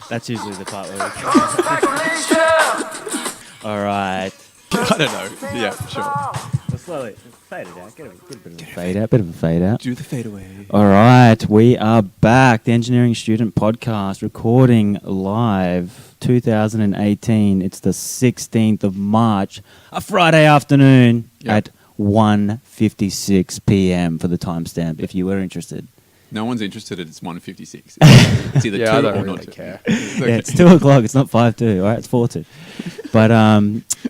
That's usually the part where we All right. I don't know. Yeah, sure. Let's slowly fade it out. Get a bit of a fade out. Bit of a fade out. Do the fade away. All right. We are back. The Engineering Student Podcast, recording live 2018. It's the 16th of March, a Friday afternoon at 1:56 p.m. for the timestamp, if you were interested. No one's interested. It's 1:56. It's either 2 I or don't not really 2. care. Yeah, it's 2 o'clock. It's not 5:02. All right, it's 4:02. But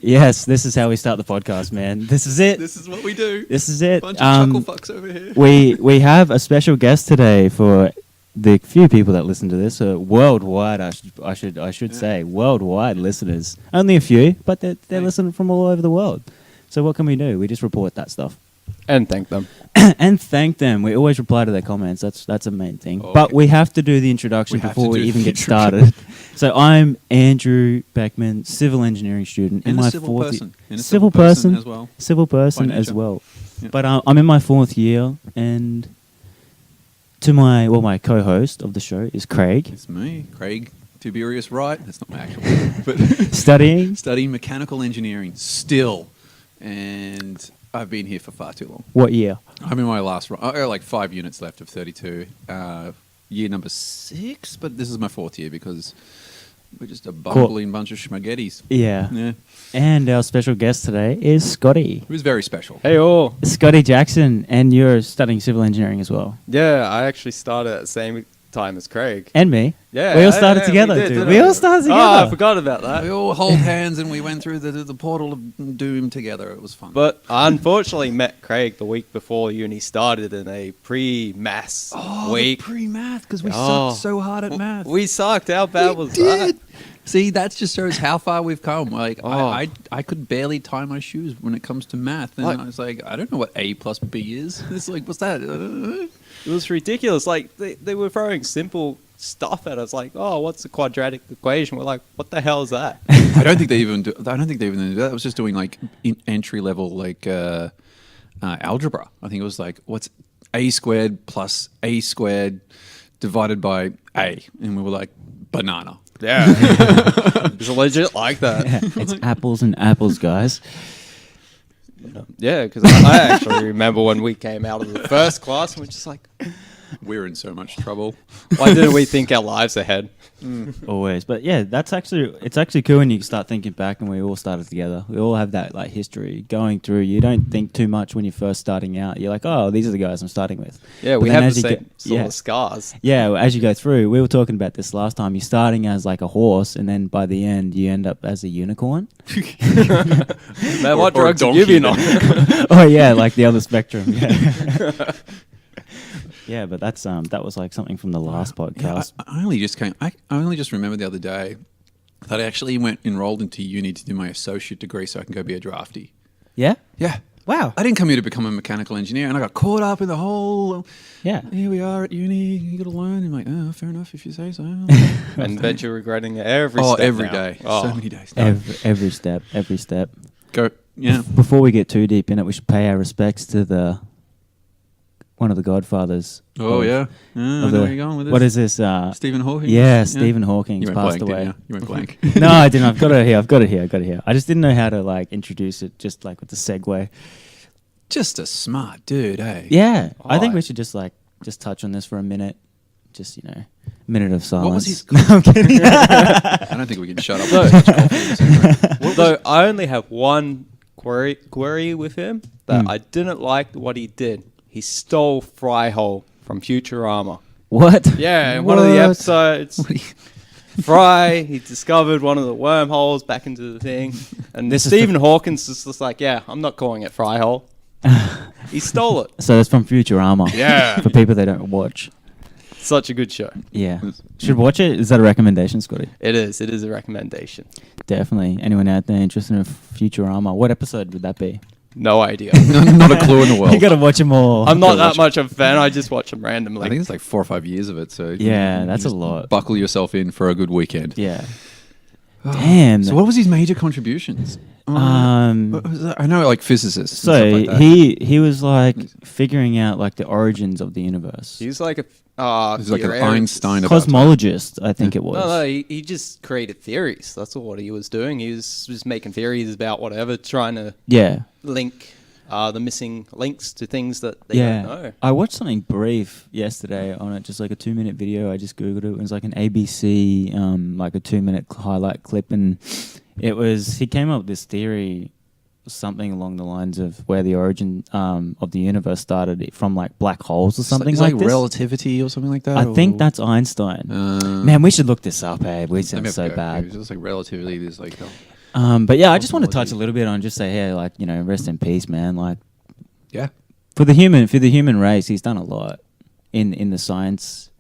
yes, this is how we start the podcast, man. This is it. This is what we do. This is it. Bunch of chuckle fucks over here. We have a special guest today for the few people that listen to this. Worldwide, I should say worldwide listeners. Only a few, but they're listening from all over the world. So what can we do? We just report that stuff. And thank them. And thank them. We always reply to their comments. That's a main thing. Okay. But we have to do the introduction before we even get started. So I'm Andrew Beckman, civil engineering student. And in a my civil fourth person. And a civil person as well. Civil person By as nature. well. Yeah. But I'm in my 4th year, and to my co-host of the show is Craig, It's me, Craig Tiberius Wright. That's not my actual name, but studying mechanical engineering still, and I've been here for far too long. What year? I'm in my last run. I got like 5 units left of 32. Year number 6, but this is my 4th year because we're just a bumbling bunch of schmaghettis. Yeah. Yeah. And our special guest today is Scotty. It was very special. Hey all. Scotty Jackson, and you're studying civil engineering as well. Yeah, I actually started at the same time as Craig. And me. Yeah, We all started together, we did, dude. didn't We all started together. Oh, I forgot about that. We all hold hands and we went through the portal of doom together. It was fun. But I unfortunately met Craig the week before uni started in a pre-maths week. pre-math, because we Oh. sucked so hard at math. We sucked. How bad was that? See, that just shows how far we've come. Like, Oh. I could barely tie my shoes when it comes to math. And Like- I was like, I don't know what A plus B is. It's like, what's that? It was ridiculous. Like they were throwing simple stuff at us. Like, oh, what's the quadratic equation? We're like, what the hell is that? I don't think they even do that. It was just doing like entry level like algebra. I think it was like, what's A squared plus A squared divided by A, and we were like, banana. Yeah, it's legit like that. Yeah, it's apples and apples, guys. Yeah, because I actually remember when we came out of the first class and we're just like, We're in so much trouble. why didn't we think our lives ahead? Always. But yeah, it's actually cool when you start thinking back and we all started together. We all have that like history going through. You don't think too much when you're first starting out. You're like, oh, these are the guys I'm starting with. Yeah, But we then have as the you same get- sort of scars. Yeah, as you go through, we were talking about this last time. You're starting as like a horse, and then by the end, you end up as a unicorn. Man, what Or a drugs have you been on? Oh yeah, like the other spectrum. Yeah. Yeah, but that was like something from the last Yeah, podcast. I only just remembered the other day that I actually enrolled into uni to do my associate degree so I can go be a drafty. Yeah. Yeah. Wow. I didn't come here to become a mechanical engineer, and I got caught up in the whole. Yeah. Here we are at uni. You got to learn. I'm like, oh, fair enough if you say so. And bet you're regretting it every Oh, step every now. day. Oh. So many days. Every step. Go. Yeah. Before we get too deep in it, we should pay our respects to one of the godfathers. Oh of- yeah. I know where you're going with this. What is this? Stephen Hawking. Yeah, Stephen Hawking You went passed blank, away. didn't you? You went blank. No, I didn't. I've got it here. I just didn't know how to like introduce it, just like with the segue. Just a smart dude, eh? Yeah, I think Oh, we should just touch on this for a minute. Just a minute of silence. What was his? No, I'm kidding. I don't think we can shut up. with such confidence. Though I only have one query with him that I didn't like what he did. He stole Fryhole from Futurama. What? Yeah, in one of the episodes, Fry, he discovered one of the wormholes back into the thing. And This is Stephen Hawkins is just like, yeah, I'm not calling it Fryhole. He stole it. So it's from Futurama. Yeah. For people that don't watch. Such a good show. Yeah. Should watch it. Is that a recommendation, Scotty? It is. It is a recommendation. Definitely. Anyone out there interested in Futurama? What episode would that be? No idea. Not a clue in the world. You gotta watch them all. I'm not Gotta that watch much of a fan. I just watch them randomly. I think it's like 4 or 5 years of it. So Yeah, you that's a just lot. Buckle yourself in for a good weekend. Yeah. Damn. So what was his major contributions? What was that? I know, like physicists. So and stuff like that. he was like figuring out like the origins of the universe. He's like a He's like an Einstein. Cosmologist, I think it was. No, he just created theories. That's all what he was doing. He was just making theories about whatever, trying to link the missing links to things that they don't know. I watched something brief yesterday on it, just like a 2-minute video. I just Googled it. It was like an ABC, like a 2-minute highlight clip. And he came up with this theory, something along the lines of where the origin of the universe started from like black holes or something like this. Relativity or something like that? I think that's Einstein. Man, we should look this up, We sound so bad. It's just like relativity. There's like... but yeah, I just want to touch a little bit on just say, hey, like, rest in peace, man. Like, yeah, for the human race, he's done a lot in the science,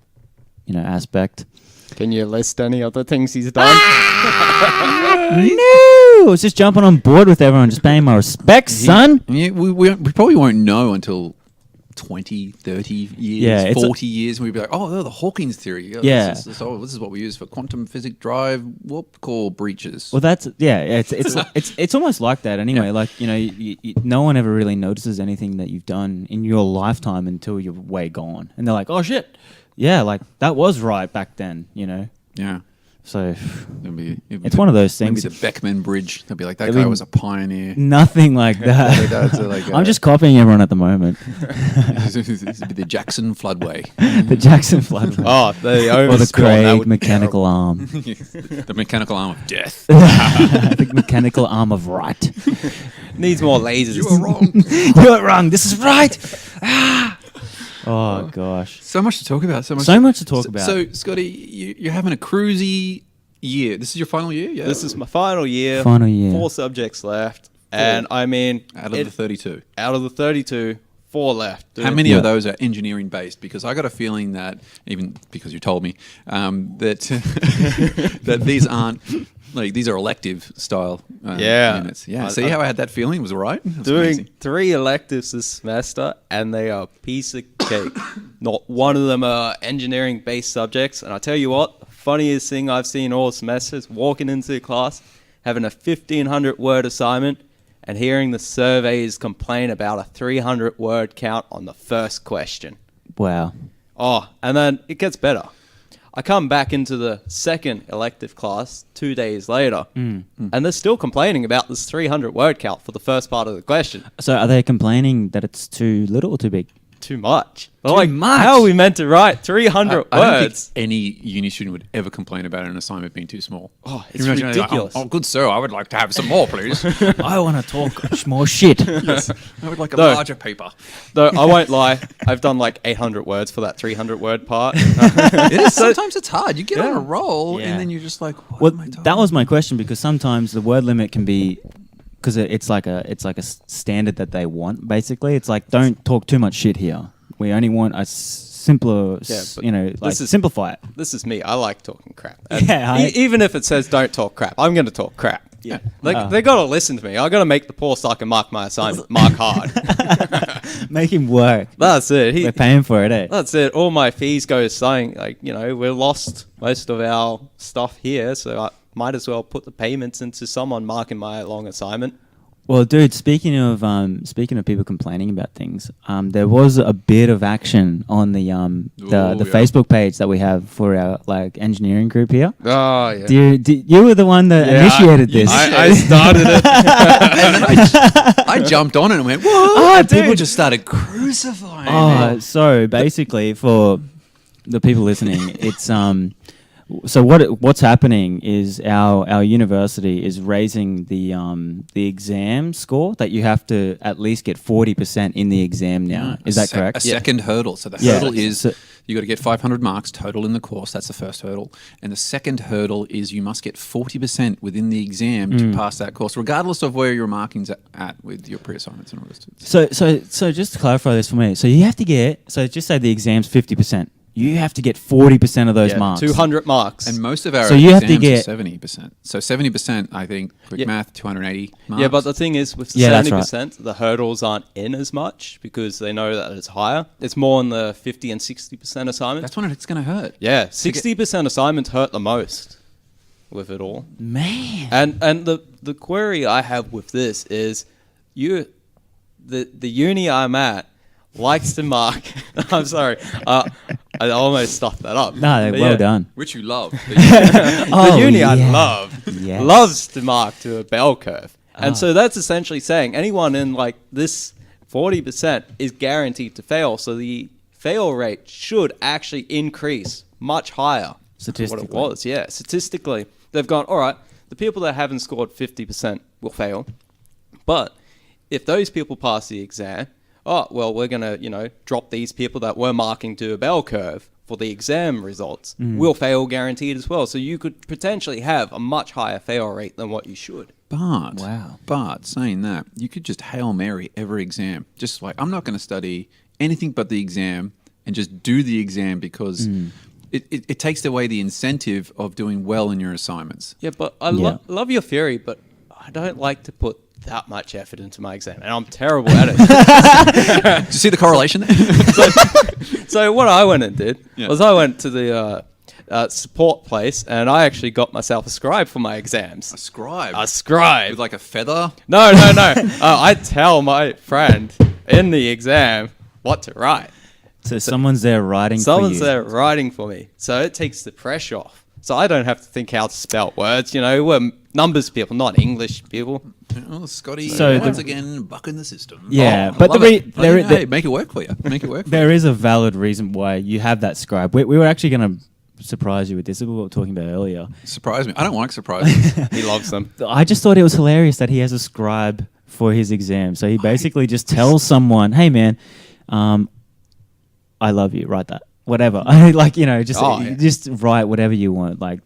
aspect. Can you list any other things he's done? No, I was just jumping on board with everyone, just paying my respects, son. Yeah, we probably won't know until 20, 30 years, 40 years, and we'd be like, oh, the Hawking's theory. This is what we use for quantum physics drive call breaches. Well, it's almost like that anyway. Yeah. Like, no one ever really notices anything that you've done in your lifetime until you're way gone. And they're like, oh, shit. Yeah, like, that was right back then, Yeah. So it's one of those things. Maybe the Beckman Bridge. They'll be like, that guy was a pioneer. Nothing like that. I'm just copying everyone at the moment. The Jackson Floodway. The Jackson Floodway. Oh, or the Craig mechanical arm. The mechanical arm of death. The mechanical arm of right. Needs more lasers. You were wrong. You were wrong. This is right. Oh, gosh. So much to talk about. So much to talk about. So, Scotty, you're having a cruisy year. This is your final year? Yeah. This is my final year. 4 subjects left. 4. And I mean... Out of the 32. Out of the 32, 4 left. How many of those are engineering based? Because I got a feeling that, even because you told me, that that these aren't... Like, these are elective style units. Yeah. See how I had that feeling? It was right? Doing amazing. 3 electives this semester, and they are a piece of cake. Not one of them are engineering-based subjects. And I tell you what, the funniest thing I've seen all semester is walking into the class, having a 1,500-word assignment, and hearing the surveys complain about a 300-word count on the first question. Wow. Oh, and then it gets better. I come back into the second elective class 2 days later, and they're still complaining about this 300-word count for the first part of the question. So are they complaining that it's too little or too big? Too much. Too much? How are we meant to write 300 words? I don't think any uni student would ever complain about an assignment being too small. Oh, it's ridiculous. Like, oh, good sir, I would like to have some more, please. I want to talk more shit. Yes. I would like a larger paper. Though, I won't lie, I've done like 800 words for that 300-word part. It is. Sometimes it's hard. You get on a roll, and then you're just like, what am I talking that was my question, because sometimes the word limit can be... Because it's like a standard that they want, basically. It's like, don't talk too much shit here. We only want a simpler, simplify it. This is me. I like talking crap. Even if it says don't talk crap, I'm going to talk crap. Yeah. They got to listen to me. I got to make the poor so I can mark my assignment. Mark hard. Make him work. That's it. We're paying for it, eh? That's it. All my fees go saying, we lost most of our stuff here, so I might as well put the payments into someone marking my long assignment. Well, dude, speaking of people complaining about things, there was a bit of action on the Facebook page that we have for our engineering group here. Oh yeah. You were the one that initiated this. I started it. I jumped on it and went, whoa! And people just started crucifying me. So basically, for the people listening, it's So what's happening is our university is raising the exam score that you have to at least get 40% in the exam now. Is that correct? A second hurdle. So the hurdle is you got to get 500 marks total in the course. That's the first hurdle. And the second hurdle is you must get 40% within the exam to pass that course, regardless of where your marking's at with your pre-assignments and all this. So just to clarify this for me, so you have to just say the exam's 50%. You have to get 40% of those marks. 200 marks. And most of our you exams have to get are 70%. So 70%, I think, quick math, 280 marks. Yeah, but the thing is, with 70%, the hurdles aren't in as much because they know that it's higher. It's more in the 50 and 60% assignments. That's when it's going to hurt. Yeah, 60% assignments hurt the most. with it all. Man. And the query I have with this is, the uni I'm at likes to mark. I'm sorry, I almost stuffed that up. No, But well yeah, done. Which you love. The uni I love Yes. loves to mark to a bell curve, and Ah. so that's essentially saying anyone in like this 40% is guaranteed to fail. So the fail rate should actually increase much higher than what Statistically. it was. Yeah, statistically, they've gone, all right, the people that haven't scored 50% will fail. But if those people pass the exam, oh, well, we're going to, drop these people that were marking to a bell curve for the exam results. Will fail guaranteed as well. So you could potentially have a much higher fail rate than what you should. But saying that, you could just Hail Mary every exam. Just like, I'm not going to study anything but the exam and just do the exam because it takes away the incentive of doing well in your assignments. Yeah, but I love your theory, but I don't like to put that much effort into my exam, and I'm terrible at it. Do you see the correlation there? So what I went and did Yeah. was I went to the support place, and I actually got myself a scribe for my exams. A scribe. A scribe. With like a feather. No. I tell my friend in the exam what to write. So someone's there writing for you. Someone's there writing for me, so it takes the pressure off. So I don't have to think how to spell words. We're numbers people, not English people. Oh, Scotty, So once the- again, bucking the system. Yeah, I but love the it. re- there- Hey, make it work for you. Make it work for you. There is a valid reason why you have that scribe. We were actually going to surprise you with this. This is what we were talking about earlier. Surprise me. I don't like surprises. He loves them. I just thought it was hilarious that he has a scribe for his exam. So he basically just tells someone, "Hey, man, I love you. Write that." Whatever, just write whatever you want. Like,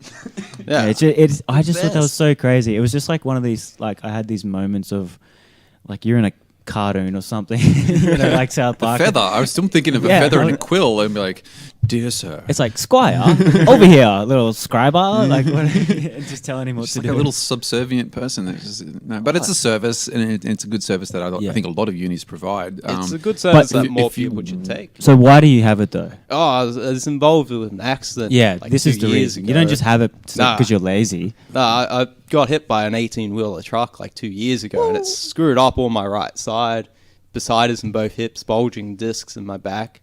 Yeah. it's. I just thought that was Best. so crazy. It was just like one of these. Like, I had these moments of, like, you're in a cartoon or something, like South Park. Feather. I was still thinking of a Yeah, feather and a like- quill and be like, "Dear sir." It's like Squire over here, little scriber, like what, just telling him what Just to like do. a little subservient person. But it's a service, and it's a good service that I Yeah. think a lot of unis provide. It's a good service but that more if you- people should take. So why do you have it though? Oh, I was involved with an accident. Yeah, like this 2 is the years reason. You ago. don't just have it because Nah. you're lazy. No, I got hit by an 18-wheeler truck like 2 years ago, and it screwed up all my right side, bursitis in both hips, bulging discs in my back.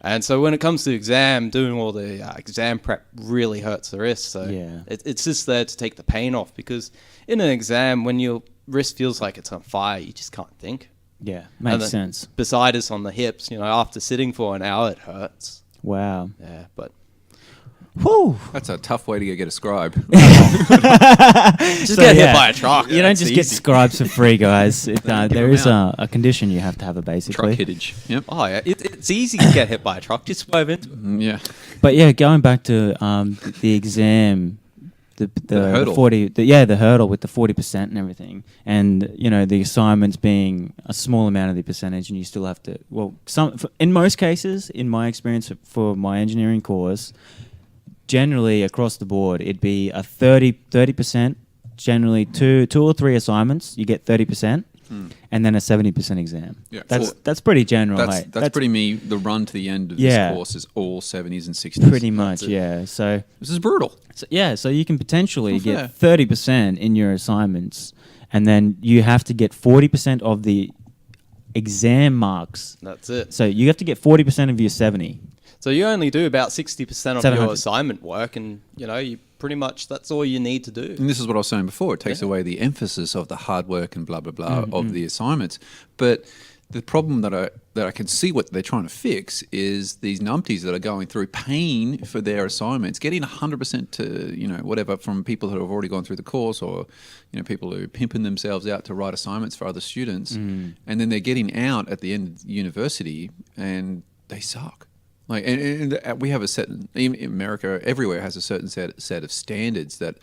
And so when it comes to exam, doing all the exam prep really hurts the wrist. So Yeah. it's just there to take the pain off, because in an exam, when your wrist feels like it's on fire, you just can't think. Yeah, And makes then sense. Bursitis on the hips, after sitting for an hour, it hurts. Wow. Yeah, but Whew. That's a tough way to get a scribe. just get hit by a truck. You don't It's just get easy. scribes for free, guys. There them is out. a condition you have to have it Truck basically. hittage. Yep. Oh, yeah. It's easy to get hit by a truck. Just swerve into it. Yeah. But yeah, going back to the exam, the hurdle. 40, the hurdle with the 40% and everything, and the assignments being a small amount of the percentage, and you still have to. Well, in most cases, in my experience for my engineering course, generally across the board, it'd be a 30%. Generally, two or three assignments, you get 30%. And then a 70% exam. Yeah. That's pretty general. That's mate. pretty me. The run to the end of Yeah. this course is all 70s and 60s. pretty much, it. yeah. So This is brutal. so you can potentially Not fair. get 30% in your assignments, and then you have to get 40% of the exam marks. That's it. So you have to get 40% of your 70. So you only do about 60% of 700. your assignment work, and you pretty much that's all you need to do. And this is what I was saying before. It takes away the emphasis of the hard work and blah blah blah of the assignments. But the problem that I can see what they're trying to fix is these numpties that are going through pain for their assignments, getting 100% to whatever from people who have already gone through the course, or people who are pimping themselves out to write assignments for other students, and then they're getting out at the end of university and they suck. Like, and we have a set. Even America, everywhere has a certain set of standards that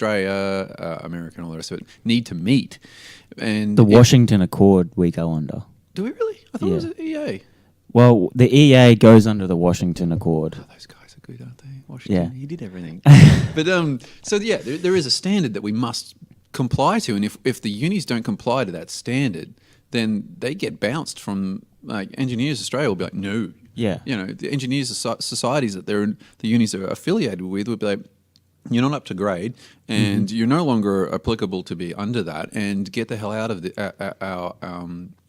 Australia, America, and all the rest of it need to meet. And The Washington Accord we go under. do we really? I thought it was Yeah. an EA. Well, the EA goes under the Washington Accord. Oh, those guys are good, aren't they? Washington, Yeah. he did everything. But so yeah, there is a standard that we must comply to, and if the unis don't comply to that standard, then they get bounced from. Like Engineers Australia will be like, no. Yeah. The engineers societies that the unis are affiliated with would be like, you're not up to grade, and you're no longer applicable to be under that, and get the hell out of our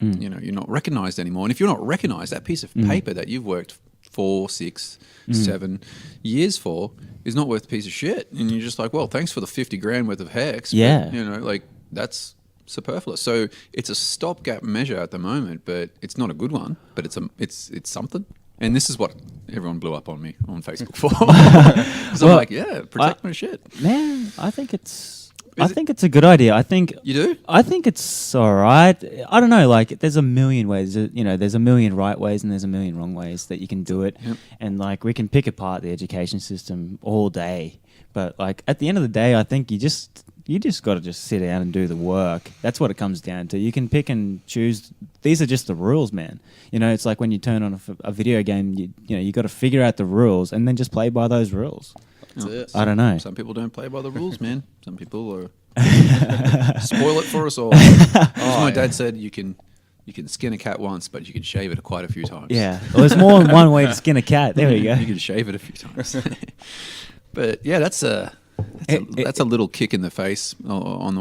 you're not recognised anymore. And if you're not recognised, that piece of paper that you've worked 4, 6, 7 years for is not worth a piece of shit. And you're just like, well, thanks for the 50 grand worth of hex. Yeah. But, like that's superfluous. So it's a stopgap measure at the moment, but it's not a good one, but it's something. And this is what everyone blew up on me on Facebook for. Because I'm like, protect my shit. Man, I think it's a good idea. I think You do? I think it's all right. I don't know. Like, there's a million ways. There's a million right ways and there's a million wrong ways that you can do it. Yep. And like, we can pick apart the education system all day. But like, at the end of the day, I think you just got to just sit down and do the work. That's what it comes down to. You can pick and choose. These are just the rules, man. It's like when you turn on a video game, you got to figure out the rules and then just play by those rules. That's it. I don't know. Some people don't play by the rules, man. Some people are spoil it for us all. My dad said you can skin a cat once, but you can shave it quite a few times. Yeah. Well, there's more than one way to skin a cat. There we go. You can shave it a few times. But yeah, that's a little kick in the face on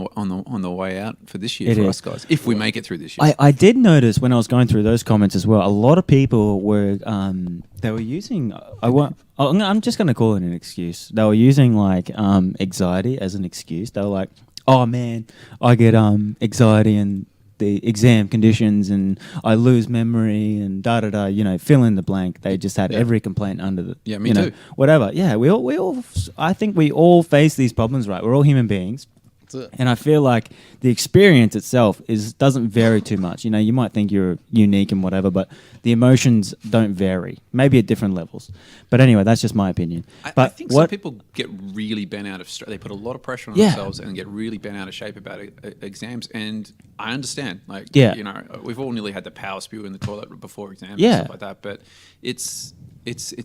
the way out for this year It for is. us guys. If we make it through this year, I did notice when I was going through those comments as well, a lot of people were they were using I'm just going to call it an excuse. They were using like anxiety as an excuse. They were like, oh man, I get anxiety and the exam conditions and I lose memory and fill in the blank. They just had every complaint under the me too. Whatever. Yeah, we all I think we all face these problems, right? We're all human beings. And I feel like the experience itself doesn't vary too much. You might think you're unique and whatever, but the emotions don't vary. Maybe at different levels. But anyway, that's just my opinion. I think some people get really bent out of they put a lot of pressure on themselves and get really bent out of shape about exams. And I understand. Like, we've all nearly had the power spew in the toilet before exams and stuff like that. But it's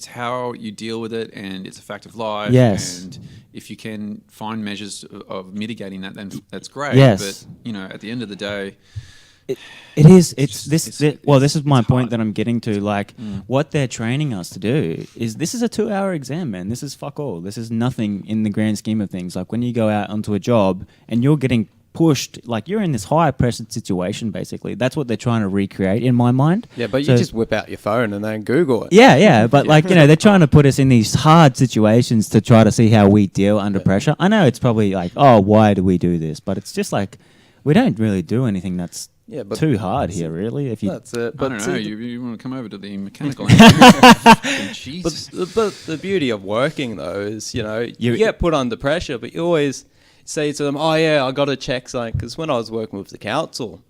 how you deal with it, and it's a fact of life. Yes. And if you can find measures of mitigating that, then that's great. Yes. But at the end of the day, it is. This is my point that I'm getting to. Like, what they're training us to do is this is a 2-hour exam, man. This is fuck all. This is nothing in the grand scheme of things. Like when you go out onto a job and you're getting pushed, like you're in this high pressure situation, basically. That's what they're trying to recreate in my mind. Yeah, but you just whip out your phone and then Google it. Yeah, but like, they're trying to put us in these hard situations to try to see how we deal under pressure. I know it's probably like, oh, why do we do this? But it's just like, we don't really do anything that's too hard here, really. If you, that's it. But I don't know. You want to come over to the mechanical Jesus. But the beauty of working though is, you get put under pressure, but you always say to them, oh yeah, I got to check something. Because when I was working with the council,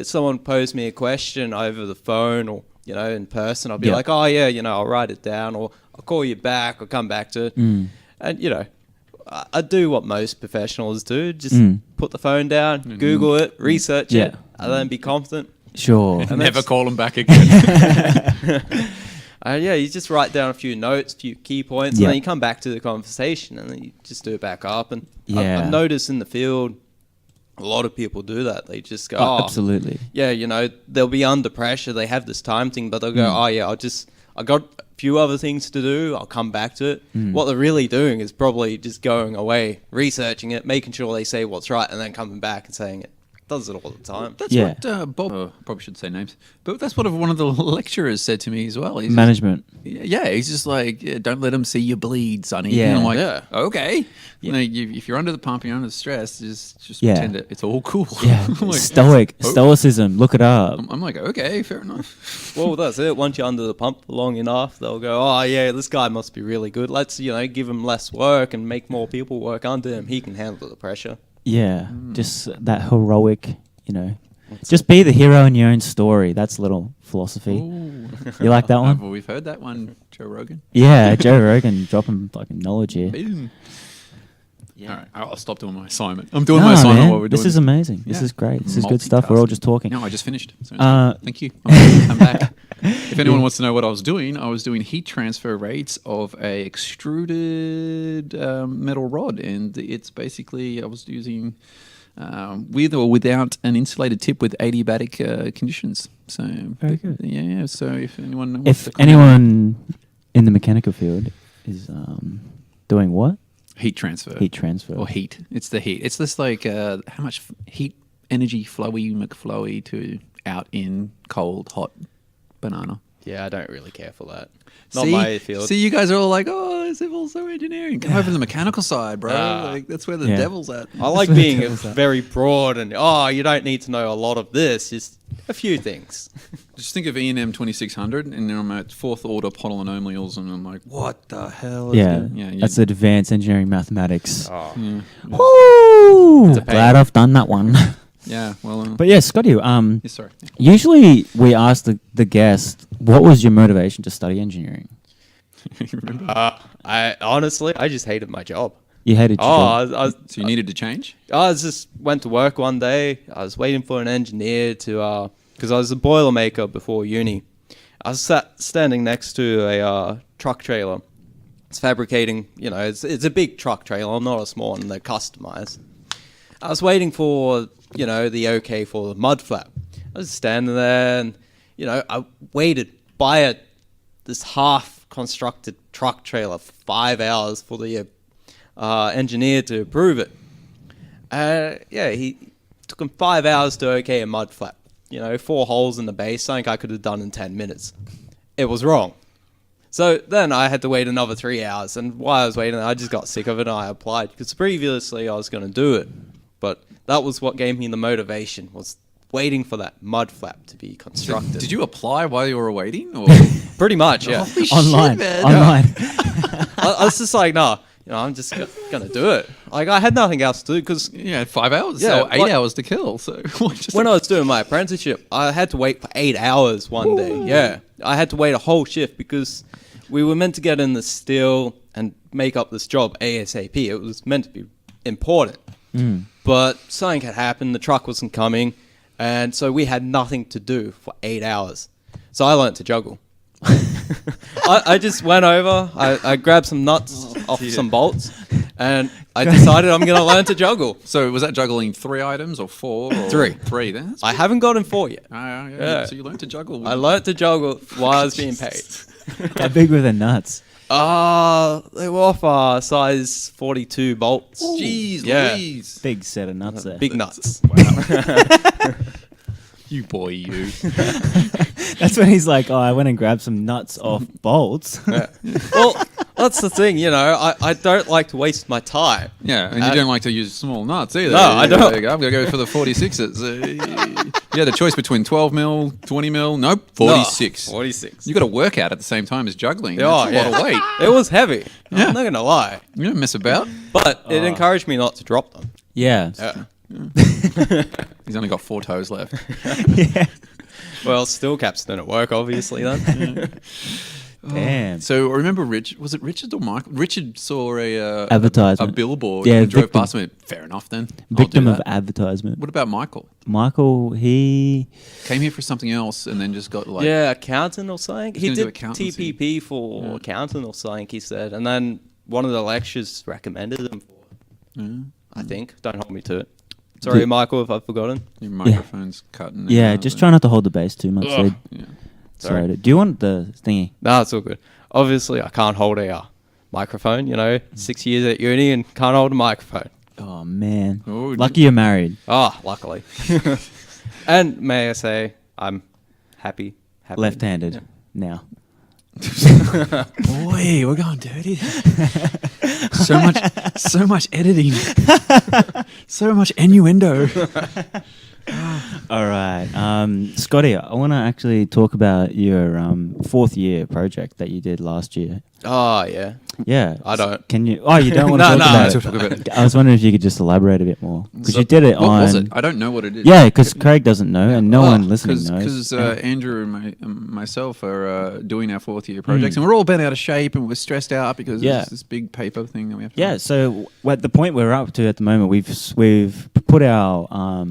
someone posed me a question over the phone or, in person, I'll be like, oh yeah, I'll write it down or I'll call you back or come back to it. And, I do what most professionals do, just put the phone down, Google it, research it, and then be confident. Sure. And never call them back again. You just write down a few notes, a few key points, and then you come back to the conversation, and then you just do it back up. And I've noticed in the field, a lot of people do that. They just go, absolutely. Yeah, they'll be under pressure. They have this time thing, but they'll go, I got a few other things to do. I'll come back to it. What they're really doing is probably just going away, researching it, making sure they say what's right, and then coming back and saying it. Does it all the time. That's what Bob, probably shouldn't say names, but that's what one of the lecturers said to me as well. Management. He's just like, don't let them see you bleed, sonny. Yeah. And I'm like, okay. Yeah. If you're under the pump, you're under the stress, just pretend it's all cool. Yeah. Like, Stoicism, look it up. I'm like, okay, fair enough. Well, that's it. Once you're under the pump long enough, they'll go, oh yeah, this guy must be really good. Let's, give him less work and make more people work under him. He can handle the pressure. Yeah, just that heroic, just be the hero in your own story. That's a little philosophy. Ooh. You like that one? We've heard that one, Joe Rogan. Yeah, Joe Rogan dropping fucking knowledge here. Boom. Yeah. All right, I'll stop doing my assignment. I'm doing my assignment while we're doing this. Is amazing. This is great. This is good stuff. We're all just talking. No, I just finished. So thank you. I'm back. If anyone wants to know what I was doing heat transfer rates of a extruded metal rod, and it's basically I was using with or without an insulated tip with adiabatic conditions. So very good. Yeah. So if anyone wants in the mechanical field is doing what? Heat transfer. Heat transfer. Or heat. It's the heat. It's this like how much heat, energy, flowy, McFlowy to out in cold, hot banana. Yeah, I don't really care for that. Not my field. See, you guys are all like, oh, civil, so engineering. Come over to the mechanical side, bro. Like, that's where the devil's at. I like being very broad and, you don't need to know a lot of this, just a few things. Just think of E&M 2600, and then I'm at fourth order polynomials, and I'm like, what the hell? Yeah, you- that's advanced engineering mathematics. Oh. Yeah, Woo! It's a pain. Glad I've done that one. yeah well, But yeah, Scotty, yeah, sorry. usually we ask the guest, what was your motivation to study engineering? You remember? I just hated my job. You hated your job. I So you needed to change? just went to work one day. I was waiting for an engineer to, because I was a Boilermaker before uni. I was standing next to a truck trailer. It's fabricating, it's a big truck trailer, not a small one. They're customized. I was waiting for, the okay for the mud flap. I was standing there and, I waited by this half-constructed truck trailer for 5 hours for the engineer to approve it. He took him 5 hours to okay a mud flap. 4 holes in the base, something I could have done in 10 minutes. It was wrong. So then I had to wait another 3 hours, and while I was waiting, I just got sick of it and I applied, because previously I was going to do it. But that was what gave me the motivation, was waiting for that mud flap to be constructed. Did you apply while you were waiting? Or? Pretty much, yeah. Holy Online. shit, man. Online. I was just like, nah, I'm just going to do it. Like, I had nothing else to do, because Yeah, 5 hours. Yeah, So 8 hours to kill. So just when I was doing my apprenticeship, I had to wait for 8 hours one day. Yeah, I had to wait a whole shift because we were meant to get in the steel and make up this job ASAP. It was meant to be important. But something had happened. The truck wasn't coming. And so we had nothing to do for 8 hours. So I learned to juggle. I just went over, I grabbed some nuts off some bolts, and I decided I'm going to learn to juggle. So was that juggling 3 items or 4? Or 3. 3. That's I haven't gotten 4 yet. yeah. So you learned to juggle. I learned to juggle while I was being paid. How big were the nuts? They were off size 42 bolts. Jeez, Yeah. Louise. Big set of nuts there. Big nuts. Wow. You boy, you. That's when he's like, I went and grabbed some nuts off bolts. Yeah. Well, that's the thing, I don't like to waste my time. Yeah, and you don't like to use small nuts either. No, I don't. Like, I'm going to go for the 46s. You had a choice between 12 mil, 20 mil. Nope, 46. No, 46. You got to work out at the same time as juggling. Oh, That's a lot of weight. It was heavy. Yeah. I'm not going to lie. You don't mess about. But it encouraged me not to drop them. Yeah. Yeah. He's only got 4 toes left. Yeah. Well, steel caps didn't work, obviously, then. Damn. So I remember was it Richard or Michael? Richard saw a Advertisement. billboard Yeah, and drove victim. past it. Fair enough then. I'll Victim do of that. advertisement. What about Michael? Michael, he... Came here for something else and then just got like... Yeah, accountant or something. He gonna do did accountancy. TPP for accountant or something, he said. And then one of the lectures recommended him for it, I think. Don't hold me to it. Sorry, Yeah. Michael, if I've forgotten. Your microphone's cutting. Yeah, out, just but- try not to hold the bass too much. Ugh. So, Yeah. sorry. Do you want the thingy? No, it's all good. Obviously, I can't hold a microphone, 6 years at uni and can't hold a microphone. Oh, man. Oh, Lucky you're married. Ah, luckily. And may I say, I'm happy. Left-handed Yeah. now. Boy, we're going dirty. so much editing. So much innuendo. All right. Scotty, I want to actually talk about your 4th year project that you did last year. Oh, yeah. Yeah. I don't. Can you... Oh, you don't want to No, talk no, about to it? talk about it. I was wondering if you could just elaborate a bit more. Because So, you did it what on... was it? I don't know what it is. Yeah, because Craig doesn't know and no one listening knows. Because Andrew and myself are doing our 4th year projects, and we're all bent out of shape and we're stressed out because there's this big paper thing that we have to Yeah, do. so at the point we're up to at the moment, we've put our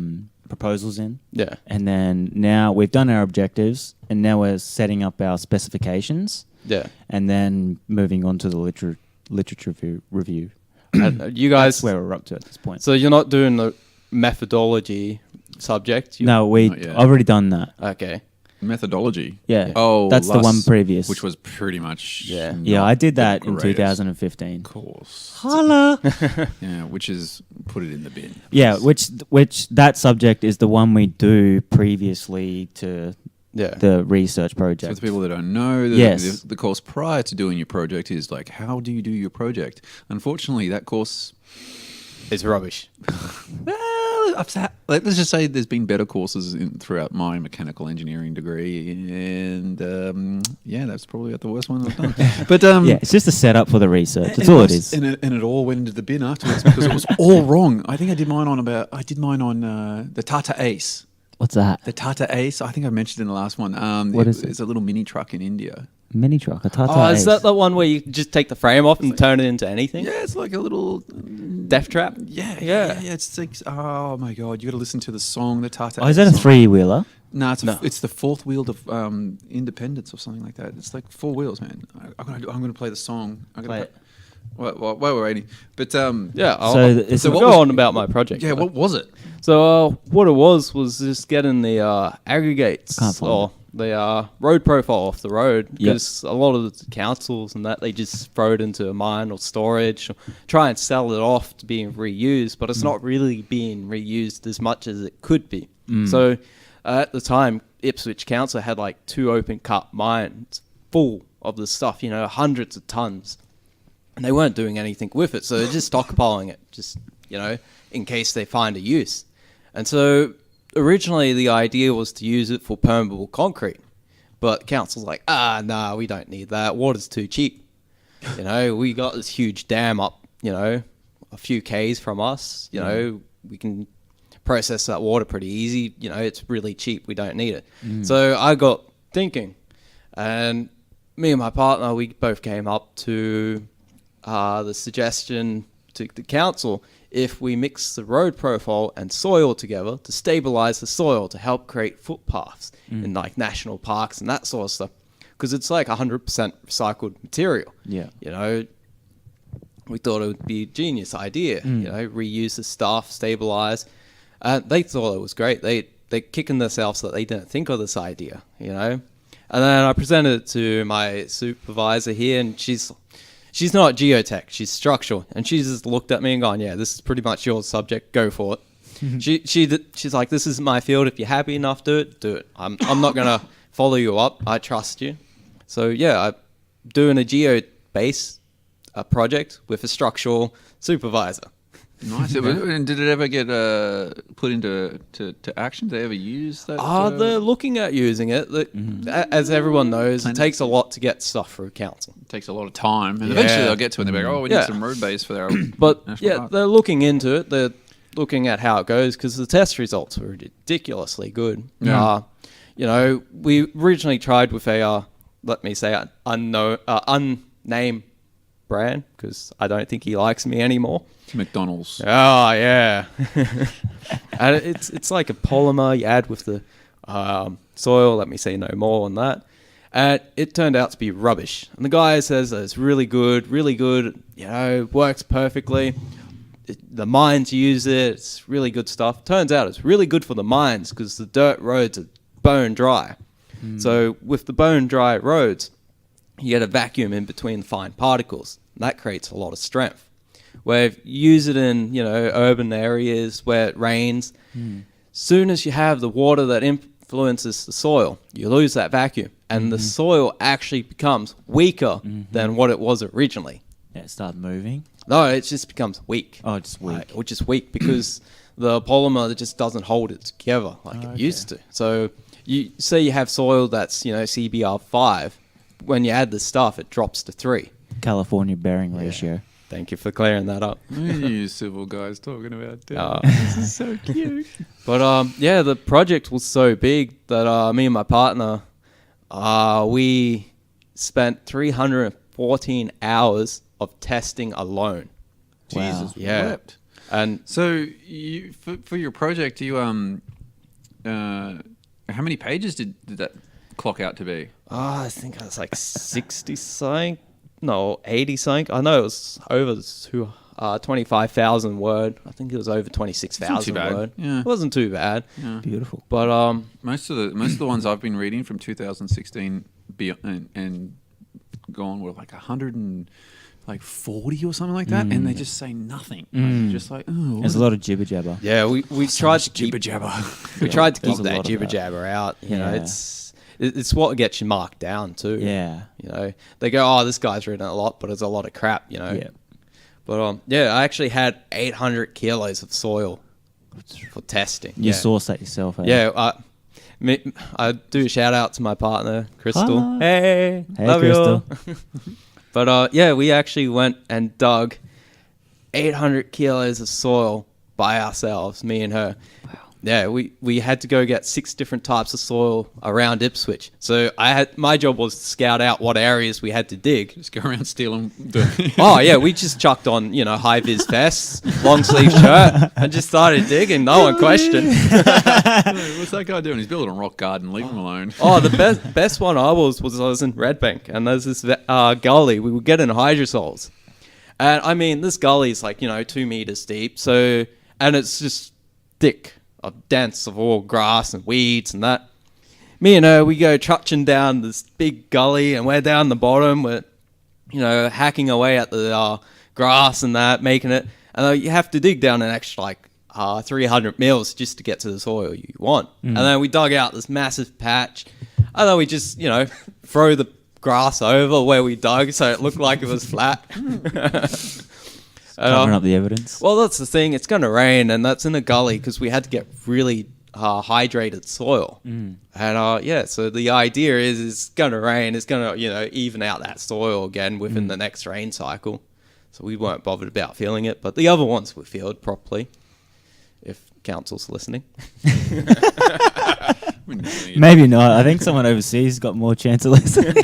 proposals in. Yeah. And then now we've done our objectives, and now we're setting up our specifications, Yeah. and then moving on to the literature review. And you guys, That's where we're up to at this point. so you're not doing the methodology subject? No, we Not yet. already done that. Okay. Methodology. Yeah. Oh, That's the one previous. which was pretty much. Yeah. Yeah, I did that in greatest. 2015. Course. Holla. Yeah, which is put it in the bin. Yeah, which that subject is the one we do previously to Yeah. the research So project. for people that don't know, Yes. the course prior to doing your project is like, how do you do your project? Unfortunately, that course, It's rubbish. well, let's just say there's been better courses throughout my mechanical engineering degree, and yeah, that's probably the worst one I've done. But Yeah, it's just a setup for the research. That's all it is. And it all went into the bin afterwards because it was all wrong. I think I did mine on the Tata Ace. What's that? The Tata Ace, I think I mentioned in the last one. What is it? It's a little mini truck in India. Mini truck, a Tata Oh, Ace. is that the one where you just take the frame off and turn it into anything? Yeah, it's like a little Death trap? Yeah. It's like, oh my god, you got to listen to the song, the Tata. Oh, is that a song. three-wheeler? No, No. it's the fourth wheel of Independence or something like that. It's like four wheels, man. I'm gonna play the song. I'm Play gonna it. While we're waiting, but Yeah. So So what go was- on about my project. yeah, what was it? So what it was just getting the aggregates Can't find or the road profile off the road Yep. because a lot of the councils and that they just throw it into a mine or storage, or try and sell it off to being reused, but it's not really being reused as much as it could be. So at the time, Ipswich Council had like 2 open cut mines full of the stuff, hundreds of tons. And they weren't doing anything with it, so they're just stockpiling it, just, in case they find a use. And so originally the idea was to use it for permeable concrete, but council's like, nah, we don't need that. Water's too cheap. We got this huge dam up, a few Ks from us, we can process that water pretty easy. It's really cheap. We don't need it. So I got thinking, and me and my partner, we both came up to the suggestion to the council if we mix the road profile and soil together to stabilize the soil to help create footpaths in like national parks and that sort of stuff, because it's like 100% recycled material. Yeah. We thought it would be a genius idea. Reuse the stuff, stabilize. They thought it was great. They're kicking themselves that they didn't think of this idea. And then I presented it to my supervisor here, and she's not geotech, she's structural, and she just looked at me and gone, yeah, this is pretty much your subject, go for it. She's like, this is my field, if you're happy enough, do it. I'm not gonna follow you up, I trust you. So yeah, I'm doing a geo-based project with a structural supervisor. Nice. And did it ever get put into action? Did they ever use that? They're looking at using it. As everyone knows, it takes a lot to get stuff through council. It takes a lot of time, and Yeah. eventually they'll get to it. And they're like, "Oh, we need Yeah. some road base for our." But national yeah, park. they're looking into it. They're looking at how it goes because the test results were ridiculously good. Yeah. We originally tried with a, let me say, unnamed brand because I don't think he likes me anymore. McDonald's. Oh yeah, and it's like a polymer you add with the soil. Let me say no more on that. And it turned out to be rubbish. And the guy says that it's really good, works perfectly. The mines use it. It's really good stuff. Turns out it's really good for the mines because the dirt roads are bone dry. So with the bone dry roads, you get a vacuum in between the fine particles. And that creates a lot of strength. Where if you use it in, urban areas where it rains, soon as you have the water that influences the soil, you lose that vacuum. And the soil actually becomes weaker than what it was originally. Yeah, it started moving. No, it just becomes weak. Oh, it's weak. Which is weak because the polymer just doesn't hold it together like it used to. So you say you have soil that's, CBR 5. When you add the stuff, it drops to 3. California bearing ratio. Thank you for clearing that up. You civil guys talking about that. This is so cute. But the project was so big that me and my partner, we spent 314 hours of testing alone. Wow. Jesus Yeah. wept. And So you for your project, you how many pages did that clock out to be? I think it was like 60 something. No, 80 something. I know it was over 25,000 word. I think it was over 26,000 bad. word. Yeah. It wasn't too bad. Beautiful. But Most of the ones I've been reading from 2016 and gone were like 140 or something like that, and they just say nothing. Like, just like, oh, There's a lot of jibber jabber. yeah, we tried to keep jibber jabber. we tried to There's keep a lot that of jibber that. jabber out. You know, Yeah. it's what gets you marked down too. Yeah. You know, they go, oh, this guy's written a lot, but it's a lot of crap. You know. Yeah. But yeah, I actually had 800 kilos of soil for testing. You source that yourself, eh? Yeah, I do a shout out to my partner, Crystal. Hi. Hey, Hey, love Crystal. you. But yeah, we actually went and dug 800 kilos of soil by ourselves, me and her. Wow. Yeah, we had to go get 6 different types of soil around Ipswich. So my job was to scout out what areas we had to dig. Just go around stealing. Oh yeah, we just chucked on, high vis vests, long sleeve shirt, and just started digging. No one questioned. What's that guy doing? He's building a rock garden. Leave him alone. Oh, the best one I was in Redbank, and there's this gully. We were getting hydrosols, and I mean this gully is like 2 meters deep. So, and it's just thick, dense of all grass and weeds and that. Me and her, we go trudging down this big gully, and we're down the bottom. We're hacking away at the grass and that, making it. And you have to dig down an extra 300 mils just to get to the soil you want. And then we dug out this massive patch. And then we just, throw the grass over where we dug so it looked like it was flat. Covering up the evidence. Well, that's the thing. It's going to rain, and that's in a gully because we had to get really hydrated soil. And so the idea is it's going to rain. It's going to even out that soil again within the next rain cycle. So we weren't bothered about feeling it, but the other ones were filled properly. If council's listening. Maybe not. I think someone overseas got more chance of listening.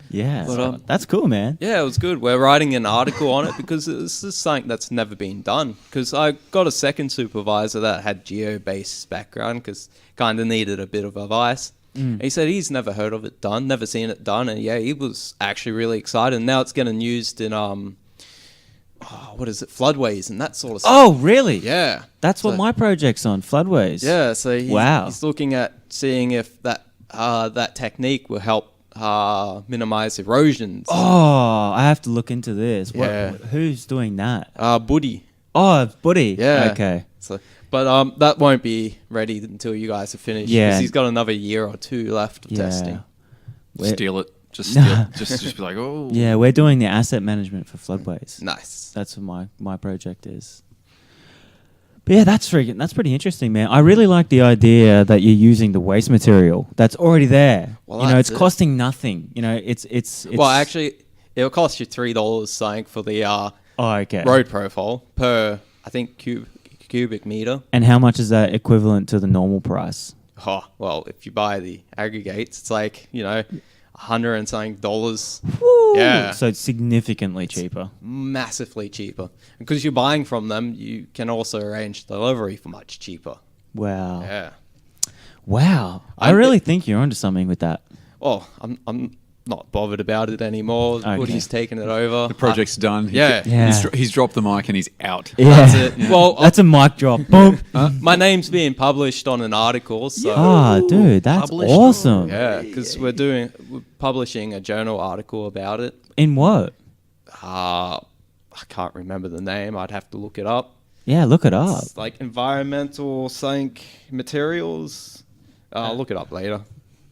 Yeah, But, that's cool, man. Yeah, it was good. We're writing an article on it because this is something that's never been done. Because I got a second supervisor that had geo-based background because kind of needed a bit of advice. He said he's never heard of it done, never seen it done, and yeah, he was actually really excited. Now it's getting used in floodways and that sort of stuff. Oh, really? Yeah, That's what my project's on, floodways. yeah. So Wow. he's looking at seeing if that technique will help minimize erosions. Oh, I have to look into this. Yeah. Who's doing that? Buddy. Oh, Buddy. Yeah. Okay. So, but that won't be ready until you guys are finished. Yeah. Because he's got another year or 2 left of Yeah. testing. Steal it. Just steal it. Just be like, oh. Yeah, we're doing the asset management for floodways. Nice. That's what my project is. But yeah, that's pretty interesting, man. I really like the idea that you're using the waste material that's already there. Well, it's that's it. costing nothing. It's Well, actually, it'll cost you $3 something for the oh, okay. road profile per, I think, cubic meter. And how much is that equivalent to the normal price? Oh, well, if you buy the aggregates, it's like, $100 and something. Yeah. So it's significantly cheaper. Massively cheaper. Because you're buying from them, you can also arrange delivery for much cheaper. Wow. Yeah. Wow. I really think you're onto something with that. Oh, I'm not bothered about it anymore. Okay. Woody's taken it over. The project's done. Yeah. He's dropped the mic and he's out. Yeah. That's it. Yeah. Well, That's a mic drop. Boom. my name's being published on an article, so Ah, dude, that's Published. awesome. yeah, because we're publishing a journal article about it. In what? I can't remember the name. I'd have to look it up. Yeah, look it up. It's like environmental something materials. I'll look it up later.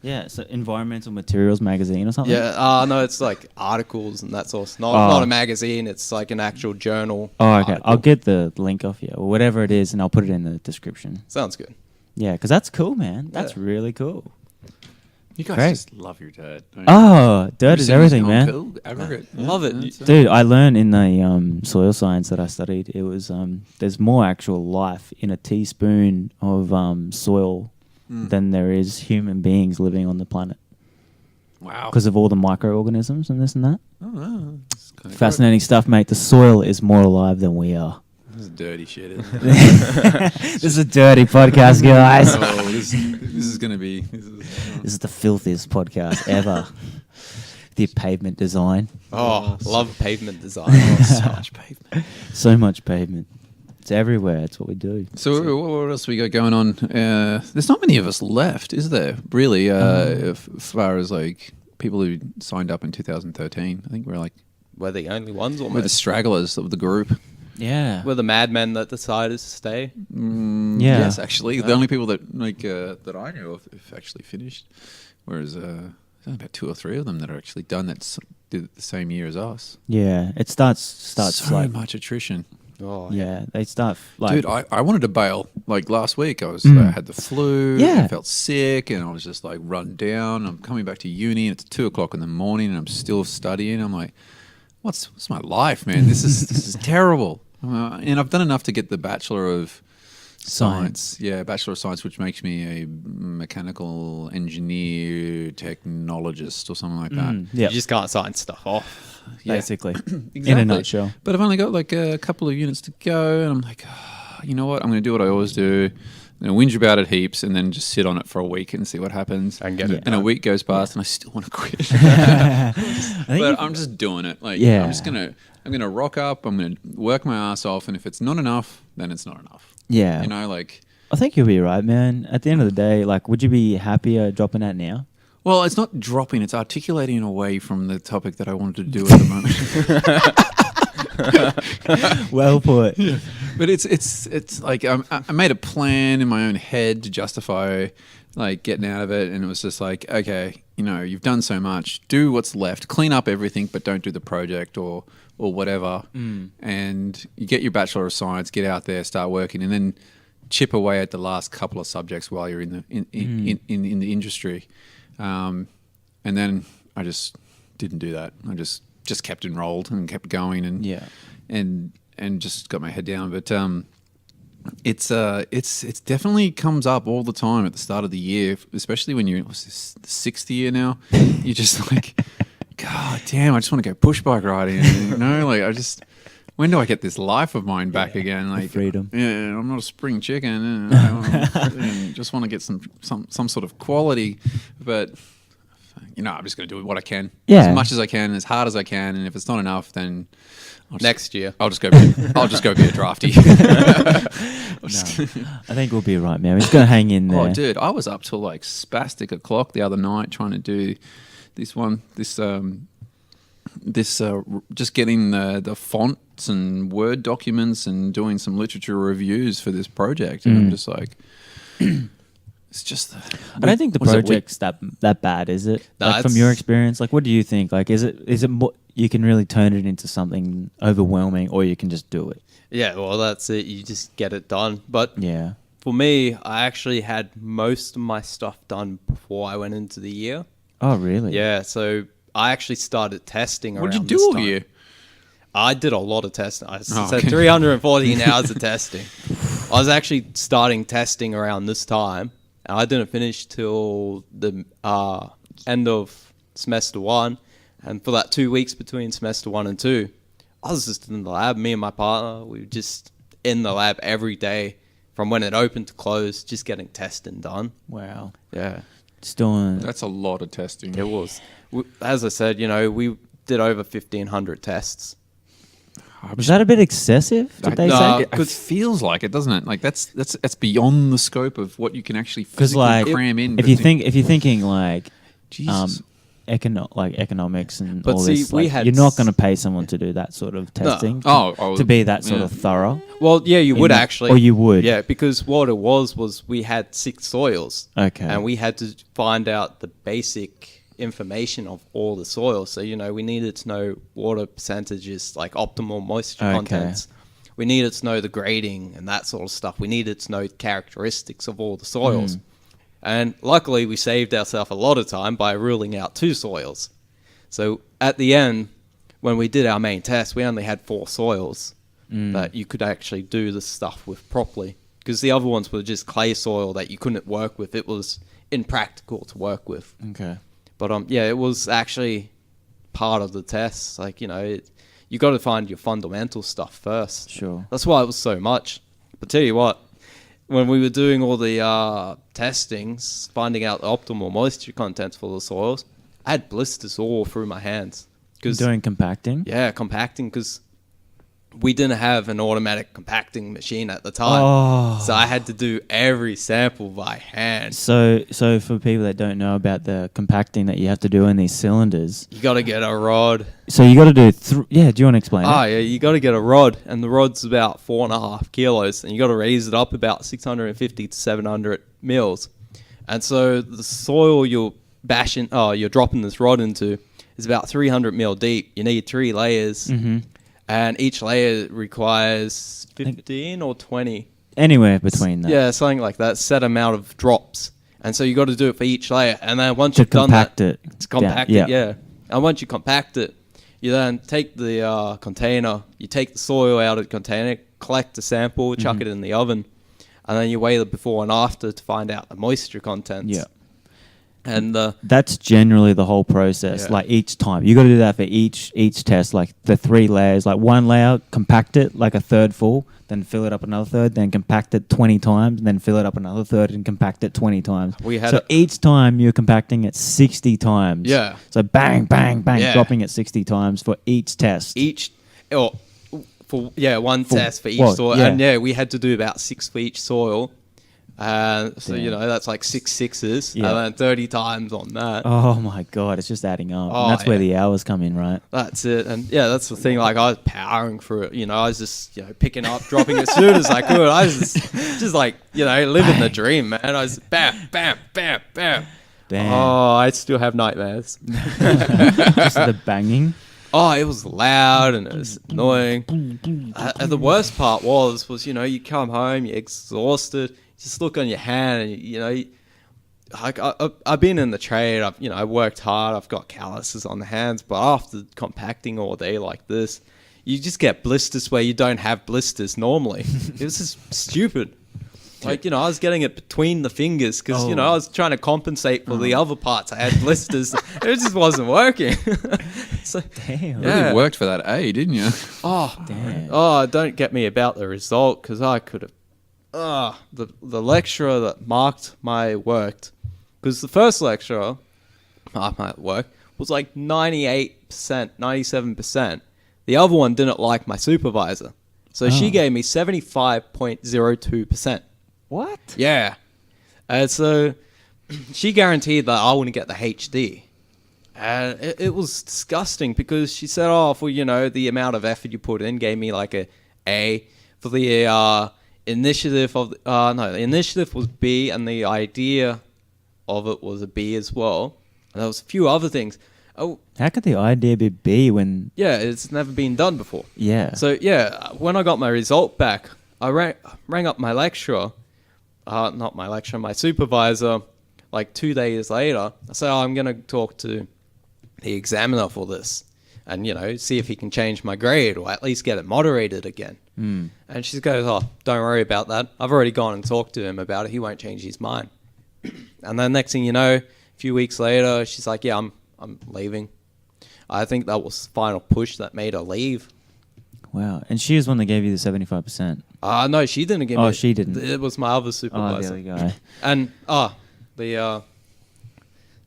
Yeah, so Environmental Materials Magazine or something? Yeah, no, it's like articles and that sort of stuff. Not a magazine. It's like an actual journal. Oh, okay. article. I'll get the link off you or whatever it is, and I'll put it in the description. Sounds good. Yeah, because that's cool, man. That's really cool. You guys Great. just love your dirt. don't you? Oh, dirt is Everything's everything, gone man. Cool. Aggregate. Love it. That's Dude, I learned in the soil science that I studied, it was there's more actual life in a teaspoon of soil than there is human beings living on the planet Wow. because of all the microorganisms and this and that. Oh, it's kinda Fascinating stuff, mate. The soil is more alive than we are. This is dirty shit, isn't it? This is a dirty podcast, guys. Oh, this is going to be... This is the filthiest podcast ever. the pavement design. Oh, love pavement design. So much pavement. So much pavement. It's everywhere. It's what we do. So what else we got going on? There's not many of us left, is there? Really, as far as like people who signed up in 2013, I think we're like We're the only ones we're the almost. stragglers of the group. Yeah. We're the madmen that decided to stay. Yeah. Yes, actually, the only people that that I know of have actually finished. Whereas there's only about 2 or 3 of them that are actually done that did it the same year as us. Yeah. It starts So like much attrition. Oh, yeah. They start like Dude, I wanted to bail. Like last week, I had the flu. Yeah. I felt sick, and I was just like run down. I'm coming back to uni, and it's 2:00 in the morning, and I'm still studying. I'm like, what's my life, man? This is terrible. And I've done enough to get the Bachelor of Science. Yeah, Bachelor of Science, which makes me a mechanical engineer technologist or something like that. yeah. You just can't sign stuff off. Yeah. Basically. Exactly. In a nutshell. But I've only got like a couple of units to go, and I'm like, you know what? I'm going to do what I always do. I'm going to whinge about it heaps, and then just sit on it for a week and see what happens. And get it And a done. week goes past, and I still want to quit. I think But I'm just doing it. Like, Yeah. I'm gonna rock up. I'm gonna work my ass off, and if it's not enough, then it's not enough. yeah. You know, like. I think you'll be right, man. At the end of the day, like, would you be happier dropping out now? Well, it's not dropping; it's articulating away from the topic that I wanted to do at the moment. Well put. But it's like I made a plan in my own head to justify like getting out of it, and it was just like, okay, you know, you've done so much, do what's left, clean up everything, but don't do the project or whatever, and you get your Bachelor of Science, get out there, start working, and then chip away at the last couple of subjects while you're in the industry, and then I just didn't do that. I just kept enrolled and kept going, and Yeah. and just got my head down. But it's definitely comes up all the time at the start of the year, especially when you're what's this, the 6th year now. You're just like, God damn, I just want to go push bike riding. You know, like when do I get this life of mine back again? Like freedom. Yeah, I'm not a spring chicken. And just want to get some sort of quality, but. You know, I'm just going to do what I can, Yeah. as much as I can, as hard as I can, and if it's not enough, then Next year. I'll just go be a drafty. I think we'll be right, man. We're just going to hang in there. Oh, dude, I was up till like spastic o'clock the other night trying to do just getting the fonts and Word documents and doing some literature reviews for this project, and I'm just like, it's just. I don't think the Was it project's that bad, is it? No, like from it's- your experience, like what do you think? Like is it more, you can really turn it into something overwhelming, or you can just do it? Yeah, well, that's it. You just get it done. But Yeah. for me, I actually had most of my stuff done before I went into the year. Oh, really? Yeah, so I actually started testing What around did you do this all time. year? I did a lot of testing. I said okay. 314 hours of testing. I was actually starting testing around this time, and I didn't finish till the end of semester 1. And for that 2 weeks between semester 1 and 2, I was just in the lab. Me and my partner, we were just in the lab every day from when it opened to close, just getting testing done. Wow. Yeah, Just doing. That's a lot of testing. it was. As I said, we did over 1,500 tests. Was that a bit excessive? Did they say? It feels like it, doesn't it? Like that's beyond the scope of what you can actually Because physically like, cram in. if you're thinking like, Jesus. economics and But all see, this, we like, had you're not going to pay someone to do that sort of testing. To be that sort of thorough. Well, yeah, you would actually. Or you would. Yeah, because what it was we had 6 soils. Okay. And we had to find out the basic information of all the soils. So, we needed to know water percentages, like optimal moisture Okay. contents. We needed to know the grading and that sort of stuff. We needed to know characteristics of all the soils. And luckily, we saved ourselves a lot of time by ruling out 2 soils. So at the end, when we did our main test, we only had 4 soils that you could actually do the stuff with properly. Because the other ones were just clay soil that you couldn't work with. It was impractical to work with. Okay. But yeah, it was actually part of the test. Like, you got to find your fundamental stuff first. Sure. That's why it was so much. But tell you what, when we were doing all the testings, finding out the optimal moisture contents for the soils, I had blisters all through my hands. Cause, Doing compacting? yeah, compacting, because we didn't have an automatic compacting machine at the time. Oh. So I had to do every sample by hand. So for people that don't know about the compacting that you have to do in these cylinders, You got to get a rod. so you got to do do you want to explain Oh, it? yeah, you got to get a rod, and the rod's about 4.5 kilos, and you got to raise it up about 650 to 700 mils. And so the soil you're dropping this rod into is about 300 mil deep. You need 3 layers, and each layer requires 15 or 20. Anywhere between that. Yeah, something like that. Set amount of drops, and so you got to do it for each layer. And then once To you've done that, compact it. to compact down. it, yeah. And once you compact it, you then take the container, you take the soil out of the container, collect the sample, chuck it in the oven, and then you weigh the before and after to find out the moisture contents. Yeah. And That's generally the whole process. Yeah. Like each time, you got to do that for each test. Like the 3 layers, like one layer, compact it like a third full, then fill it up another third, then compact it 20 times, and then fill it up another third and compact it 20 times. So each time you're compacting it 60 times. Yeah. So bang, bang, bang, Yeah. dropping it 60 times for each test. One test for each well, soil. yeah. And we had to do about 6 for each soil. So, that's like 6 sixes, Yeah. and then 30 times on that. Oh my God, it's just adding up. Oh, And that's where yeah. the hours come in, right? That's it. And that's the thing. Like, I was powering through it. I was just, picking up, dropping as soon as I could. I was just like, living the dream, man. I was bam, bam, bam, bam. Damn. Oh, I still have nightmares. Just the banging. Oh, it was loud and it was annoying. And the worst part was, you come home, you're exhausted, just look on your hand and, I've been in the trade, I worked hard, I've got calluses on the hands, but after compacting all day like this, you just get blisters where you don't have blisters normally. It was just stupid. Like, I was getting it between the fingers because, I was trying to compensate for the other parts. I had blisters. It just wasn't working. So, Damn. Yeah. Really worked for that A, didn't you? oh, Damn. oh, don't get me about the result because I could have. The lecturer that marked my work, because the first lecturer marked my work was like 98%, 97%. The other one didn't like my supervisor. So she gave me 75.02%. What? Yeah. And so she guaranteed that I wouldn't get the HD. And it was disgusting because she said, for, the amount of effort you put in, gave me like a A. For the initiative of, the initiative was B, and the idea of it was a B as well. And there was a few other things. Oh, How could the idea be B when... yeah, it's never been done before. Yeah. So, when I got my result back, I rang up my lecturer, my supervisor, like 2 days later. I said, I'm going to talk to the examiner for this and, see if he can change my grade or at least get it moderated again. And she goes, don't worry about that. I've already gone and talked to him about it. He won't change his mind. And then next thing you know, a few weeks later, she's like, yeah, I'm leaving. I think that was the final push that made her leave. Wow. And she was one that gave you the 75%. No, she didn't give me. Oh, she didn't. It was my other Oh, supervisor. the other guy. And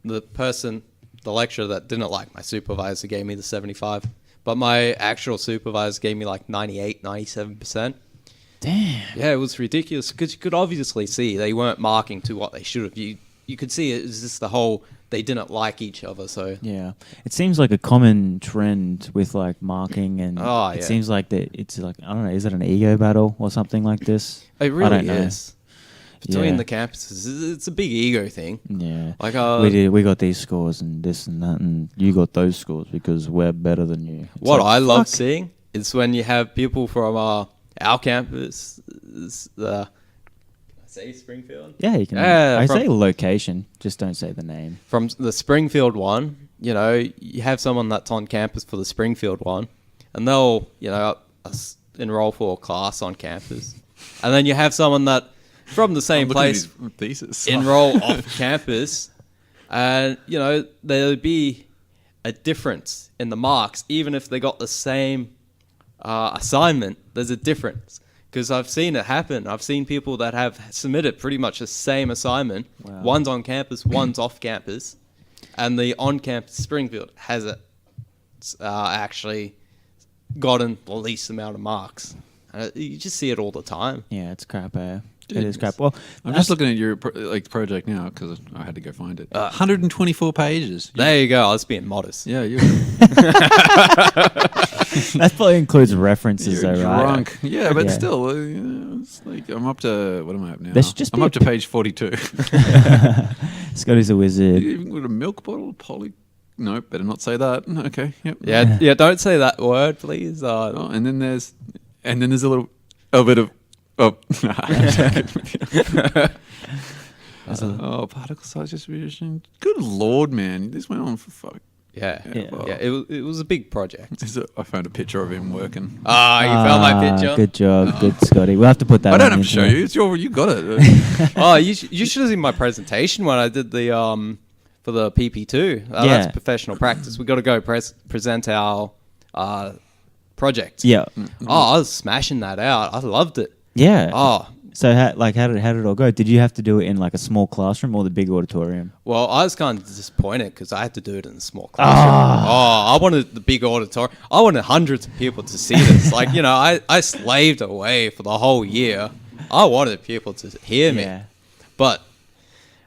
the person, the lecturer that didn't like my supervisor gave me the 75. But my actual supervisor gave me like 98, 97%. Damn. Yeah, it was ridiculous because you could obviously see they weren't marking to what they should have. You could see it was just the whole, they didn't like each other, so... Yeah. It seems like a common trend with like marking and Oh, it yeah. seems like that it's like, I don't know, is it an ego battle or something like this? It I really don't know. is. Between Yeah. the campuses, it's a big ego thing. Yeah. Like, we got these scores and this and that and you got those scores because we're better than you. It's what like, I love fuck. seeing is when you have people from our campus, say Springfield? Yeah, you can. Yeah, I from- say location, just don't say the name. From the Springfield one, you have someone that's on campus for the Springfield one, and they'll, enroll for a class on campus. And then you have someone that, from the same I'm looking at place, his thesis. enroll off campus, and, there'll be a difference in the marks, even if they got the same assignment, there's a difference. Because I've seen it happen. I've seen people that have submitted pretty much the same assignment. Wow. One's on campus, one's off campus. and the on-campus Springfield has actually gotten the least amount of marks. You just see it all the time. Yeah, it's crap. It is crap. Well, I'm just looking at your project now because I had to go find it. 124 pages. There you go. I was being modest. Yeah, you're that probably includes references, you're though, right? drunk. Yeah, but still, it's like I'm up to what am I up now? There should just I'm be up to page 42. Scotty's a wizard. You even got a milk bottle, No, better not say that. Okay, yep. Yeah. Don't say that word, please. Oh, and then there's a bit of. Oh, particle size distribution. Good lord, man! This went on for fuck. Yeah. Well, It was a big project. I found a picture of him working. You found my picture. Good job, good Scotty. We'll have to put that. I don't on have to the show internet. you. It's you got it. You should have seen my presentation when I did the for the PP2. That's professional practice. We got to go present our project. Yeah, I was smashing that out. I loved it. yeah. So how did it all go? Did you have to do it in like a small classroom or the big auditorium? Well, I was kind of disappointed because I had to do it in a small classroom. I wanted the big auditorium. I wanted hundreds of people to see this. I slaved away for the whole year. I wanted people to hear me. Yeah. But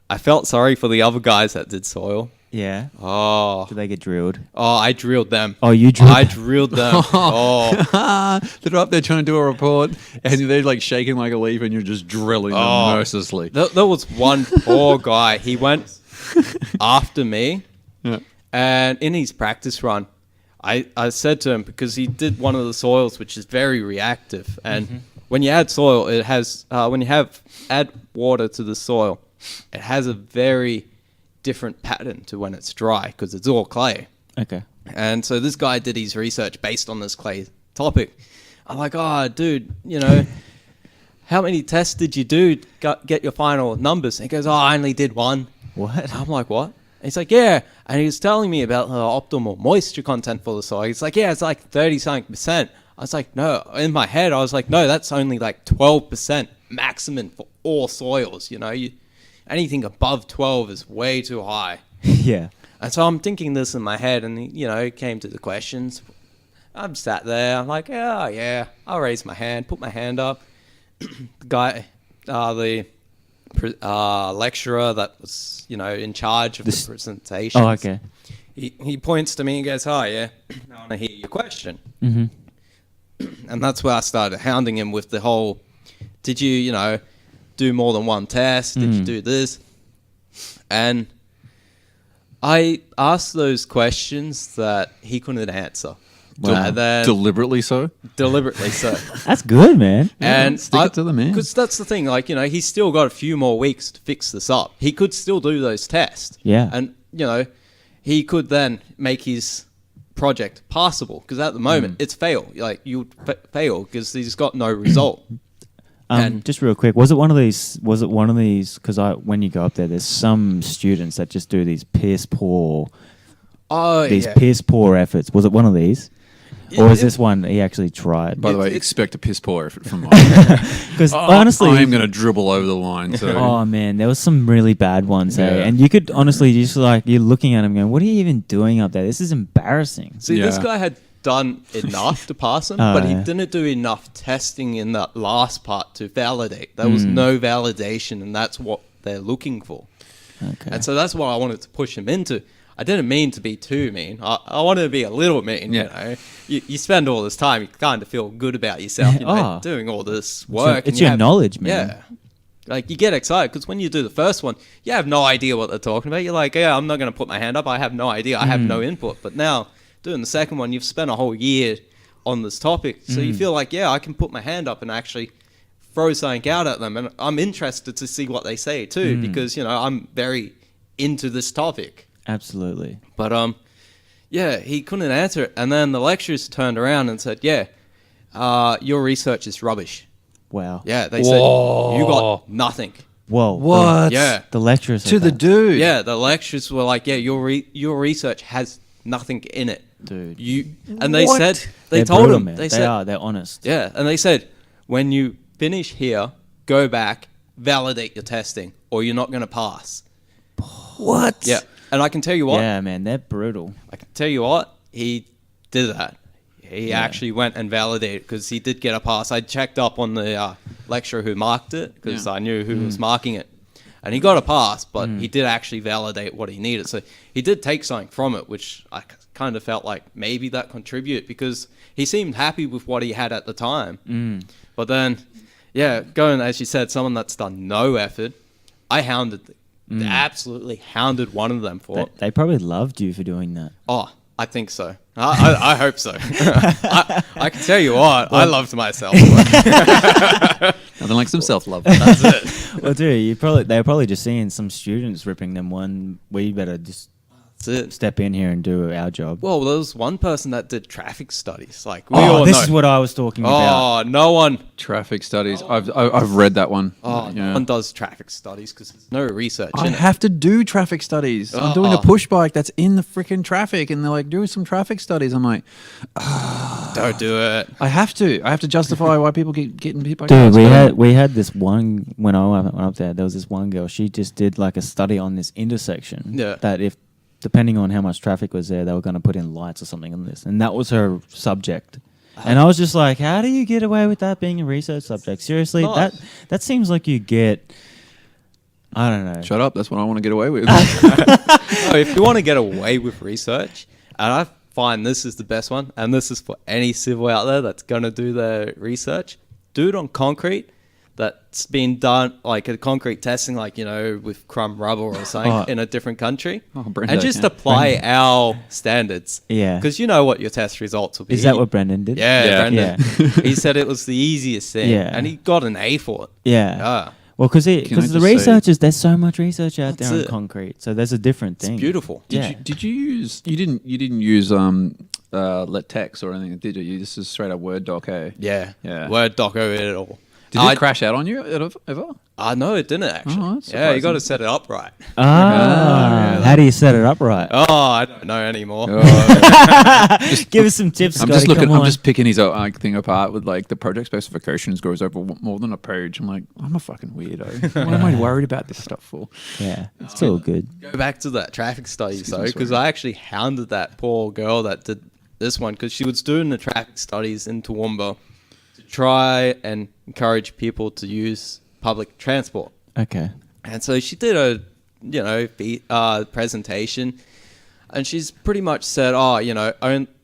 I felt sorry for the other guys that did soil. Yeah. Oh, Did they get drilled? I drilled them. Oh, you drilled? I drilled them. They're up there trying to do a report, and they're like shaking like a leaf, and you're just drilling them mercilessly. There was one poor guy. He went after me, and in his practice run, I said to him, because he did one of the soils which is very reactive, and when you add soil, it has when you add water to the soil, it has a very different pattern to when it's dry because it's all clay. Okay. And so this guy did his research based on this clay topic. I'm like, dude, how many tests did you do to get your final numbers? And he goes, I only did one. What? I'm like, what? And he's like, yeah. And he was telling me about the optimal moisture content for the soil. He's like, yeah, it's like 30-something%. I was like, no. In my head, I was like, no, that's only like 12% maximum for all soils. Anything above 12 is way too high. Yeah. And so I'm thinking this in my head, and it came to the questions. I'm sat there. I'm like, yeah. I'll raise my hand, put my hand up. The guy, the lecturer that was, in charge of the presentation. Oh, okay. He points to me and goes, yeah, I want to hear your question. Mm-hmm. And that's where I started hounding him with the whole, did you, do more than one test? Did you do this? And I asked those questions that he couldn't answer. Wow. And then Deliberately so? Deliberately so. That's good, man. And stick it to the man. Because that's the thing, he's still got a few more weeks to fix this up. He could still do those tests. Yeah. And, he could then make his project passable. Because at the moment, it's fail. You fail because he's got no result. And just real quick, was it one of these? Because when you go up there, there's some students that just do these piss poor efforts. Was it one of these, or is this one he actually tried? By the way, expect a piss poor effort from mine. Because honestly, I am going to dribble over the line. So. Oh man, there was some really bad ones, Yeah. and you could honestly just you're looking at him going, "What are you even doing up there? This is embarrassing." See, this guy had done enough to pass him, but he didn't do enough testing in that last part to validate. There was no validation, and that's what they're looking for. Okay. And so that's what I wanted to push him into. I didn't mean to be too mean. I wanted to be a little mean. You spend all this time, you kind of feel good about yourself, doing all this work. It's your knowledge, man. Yeah. You get excited because when you do the first one, you have no idea what they're talking about. You're like, I'm not going to put my hand up. I have no idea. I have no input. But now, doing the second one, you've spent a whole year on this topic. So you feel like, I can put my hand up and actually throw something out at them. And I'm interested to see what they say too, because, I'm very into this topic. Absolutely. But, he couldn't answer it. And then the lecturers turned around and said, your research is rubbish. Wow. Yeah, they said, you got nothing. Whoa. What? Yeah. The lecturers To the dude. Yeah, the lecturers were like, your research has nothing in it. Dude. And they said, They're told brutal, him, man. they said, they're honest. yeah, and they said, when you finish here, go back, validate your testing, or you're not going to pass. What? Yeah. And I can tell you what. Yeah, man, they're brutal. I can tell you what. He did that. He actually went and validated because he did get a pass. I checked up on the lecturer who marked it because I knew who was marking it. And he got a pass, but he did actually validate what he needed. So he did take something from it, which I kind of felt like maybe that contributed because he seemed happy with what he had at the time. But then, going, as you said, someone that's done no effort, I hounded them. Absolutely hounded one of them for it. They probably loved you for doing that. Oh, I think so. I hope so. I can tell you what, I loved myself. Nothing like some self-love. That's it. Well, dude, they're probably just seeing some students ripping them one. We better just step in here and do our job. Well, there was one person that did traffic studies. Like we all this know. is what I was talking about. Oh, no one. Traffic studies. I've read that one. No one does traffic studies because there's no research I in it. have to do traffic studies. I'm doing a push bike that's in the freaking traffic, and they're like, do some traffic studies. I'm like, Don't do it. I have to justify why people keep getting hit by Dude, cars. we had this one when I went up there. There was this one girl. She just did like a study on this intersection. Yeah. That if depending on how much traffic was there, they were going to put in lights or something on this, and that was her subject. And I was just like, how do you get away with that being a research subject? Seriously, Nice. that seems like you get. I don't know. Shut up. That's what I want to get away with. No, if you want to get away with research, and I find this is the best one, and this is for any civil out there that's going to do their research, do it on concrete that's been done, like a concrete testing, like, with crumb rubber or something in a different country. Brenda, and just apply our standards. Yeah. Because you know what your test results will be. Is that what Brendan did? Yeah, Brendan. Yeah. He said it was the easiest thing. Yeah. And he got an A for it. Yeah. Well, because Can I the just researchers, there's so much research out there on That's it. concrete, so there's a different thing. It's beautiful. Did you use? You didn't use LaTeX or anything, did you? This is straight up Word doc, eh? Yeah. Yeah. Word doc over it all. Did it crash out on you ever? No, it didn't actually. Oh, that's yeah, you got to surprising. set it up right. How do you set it up right? Oh, I don't know anymore. Give us some tips, I'm Scotty, just looking. come I'm on. just picking his thing apart with like the project specifications goes over more than a page. I'm like, I'm a fucking weirdo. What am I worried about this stuff for? Yeah, it's all good. Go back to that traffic study, Excuse though, me, because sorry. I actually hounded that poor girl that did this one because she was doing the traffic studies in Toowoomba to try and encourage people to use public transport. Okay. And so she did a presentation, and she's pretty much said,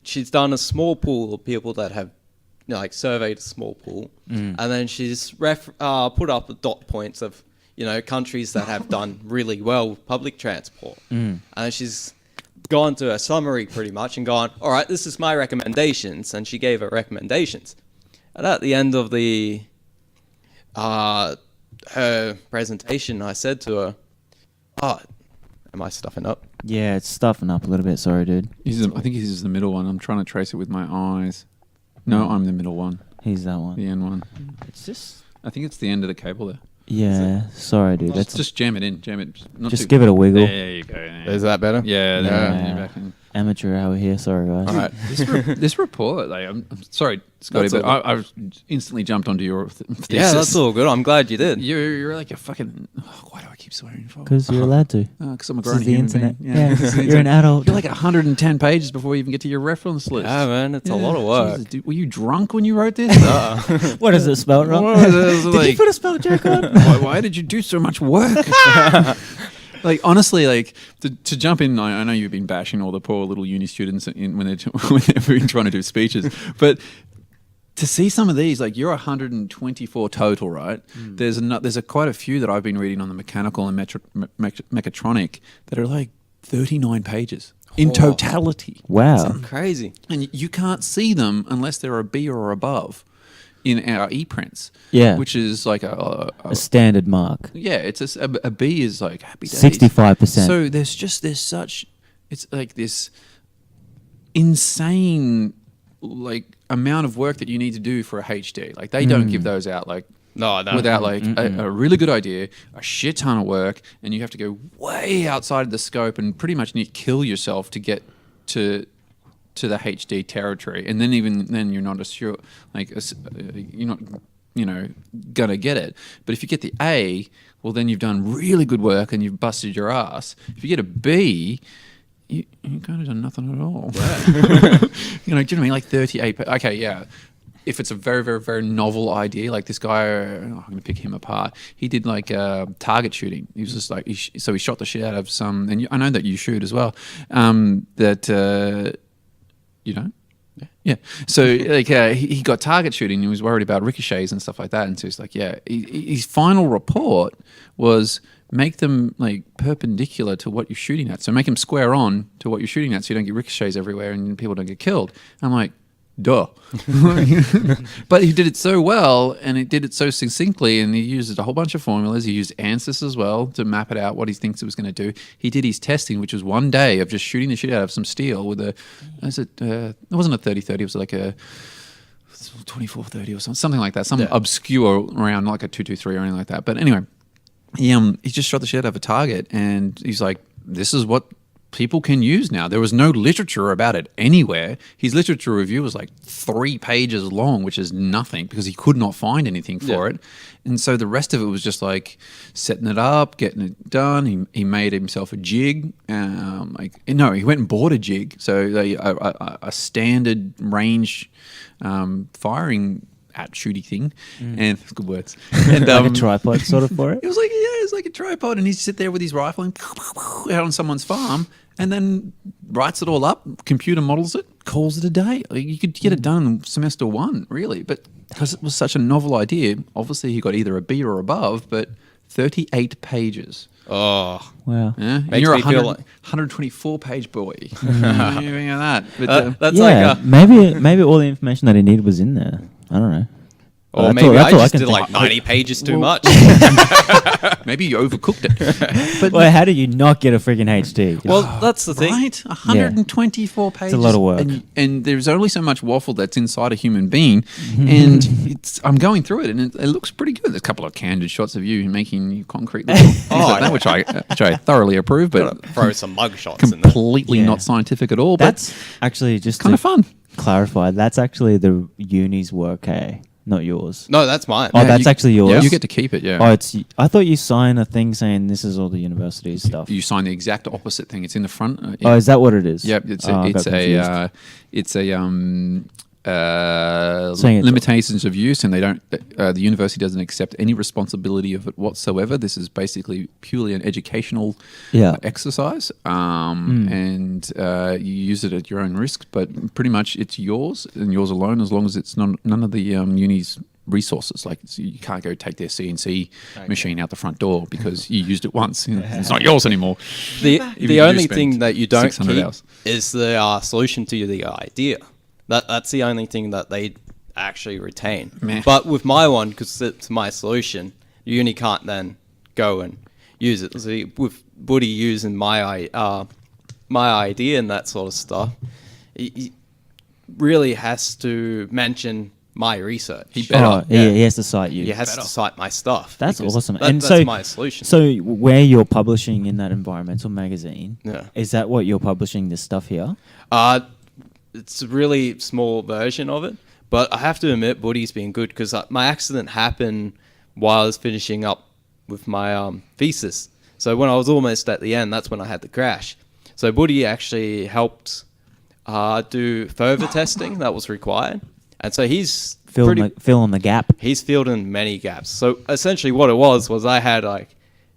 she's done a small pool of people that have, surveyed a small pool, and then she's put up the dot points of, countries that have done really well with public transport, and she's gone to a summary pretty much and gone, all right, this is my recommendations, and she gave her recommendations, and at the end of the her presentation, I said to her, am I stuffing up? Yeah, it's stuffing up a little bit. Sorry, dude. I think this is the middle one. I'm trying to trace it with my eyes. No, I'm the middle one. He's that one. The end one. It's just. I think it's the end of the cable there. Yeah, sorry, dude. Just jam it in. Jam it. Not Just too- give it a wiggle. There you go. Is that better? Yeah. There Yeah. you go. Back in. Amateur hour here. Sorry, guys. All right. This report, I'm sorry, Scotty, That's but all I've instantly jumped onto your thesis. Yeah, that's all good. I'm glad you did. You're like a fucking. Why do I keep swearing for? Because you're allowed to. Because I'm a This grown is the human internet. being. Yeah, this is the you're an internet. adult. You're like 110 pages before you even get to your reference list. Yeah, man, it's a lot of work. Jesus, dude, were you drunk when you wrote this? What is it spelled wrong? What is it? It's Did you like- put a spell check on? why did you do so much work? Like, honestly, like to jump in, I know you've been bashing all the poor little uni students when they've been trying to do speeches, but to see some of these, like you're 124 total, right? There's quite a few that I've been reading on the mechanical and mechatronic that are like 39 pages in totality. Wow. Crazy. And you can't see them unless they're a B or above in our e-prints. Yeah. Which is like a A standard mark. yeah, it's a B is like happy days. 65%. So there's such, it's like this insane like amount of work that you need to do for a HD. Like they don't give those out like No, without like a really good idea, a shit ton of work, and you have to go way outside of the scope and pretty much need to kill yourself to get to the HD territory. And then even then you're not you're not going to get it. But if you get the A, well, then you've done really good work and you've busted your ass. If you get a B, you kind of done nothing at all. Yeah. Do you know what I mean? Like 38. Okay, yeah. If it's a very, very, very novel idea, like this guy, I'm going to pick him apart. He did like target shooting. He was just like, so he shot the shit out of some, and I know that you shoot as well. You know? Yeah. So like he got target shooting. He was worried about ricochets and stuff like that. And so he's like, his final report was make them like perpendicular to what you're shooting at. So make them square on to what you're shooting at, so you don't get ricochets everywhere and people don't get killed. I'm like, duh. But he did it so well, and he did it so succinctly, and he used a whole bunch of formulas. He used ANSYS as well to map it out what he thinks it was going to do. He did his testing, which was one day of just shooting the shit out of some steel with it wasn't a 30-30, it was like a 24-30 or something like that, obscure round, like a 223 or anything like that. But anyway, he just shot the shit out of a target, and he's like, this is what people can use now. There was no literature about it anywhere. His literature review was like 3 pages long, which is nothing because he could not find anything for it. And so the rest of it was just like setting it up, getting it done. He made himself a jig. He went and bought a jig. So a standard range firing at shooty thing, and good words, and like a tripod sort of for it. It was like a tripod, and he'd sit there with his rifle and out on someone's farm, and then writes it all up, computer models it, calls it a day. You could get it done in semester 1, really, but because it was such a novel idea, obviously he got either a B or above, but 38 pages. Oh, wow! Yeah, and makes you're me feel like 124-page boy. Anything of that. But, that's maybe all the information that he needed was in there. I don't know. Or maybe I just did like 90 pages too much. Maybe you overcooked it. But well, how do you not get a freaking HD? Well, that's the thing. Right? 124 pages. It's a lot of work. And there's only so much waffle that's inside a human being. And I'm going through it, and it looks pretty good. There's a couple of candid shots of you making concrete little things like that, which I thoroughly approve. But throw some mug shots in there. Completely not scientific at all. But That's actually just kind of fun. Clarify. That's actually the uni's work, not yours. No, that's mine. Oh, that's actually yours. Yeah, you get to keep it. Yeah. Oh, I thought you signed a thing saying this is all the university's stuff. You sign the exact opposite thing. It's in the front. Oh, is that what it is? Yep. It's Saying limitations of use, and they don't. The university doesn't accept any responsibility of it whatsoever. This is basically purely an educational exercise, and you use it at your own risk. But pretty much, it's yours and yours alone, as long as it's none of the uni's resources. Like you can't go take their CNC machine out the front door because you used it once. It's not yours anymore. The only thing that you don't keep hours. is the solution to the idea. That's the only thing that they actually retain. Meh. But with my one, because it's my solution, uni can't then go and use it. So with Buddy using my idea and that sort of stuff, he really has to mention my research. He has to cite you. He has to cite my stuff. That's awesome. That's my solution. So where you're publishing in that environmental magazine, is that what you're publishing this stuff here? It's a really small version of it, but I have to admit, Buddy's been good because my accident happened while I was finishing up with my thesis. So when I was almost at the end, that's when I had the crash. So Buddy actually helped do further testing that was required, and so he's filling the gap. He's filled in many gaps. So essentially, what it was I had like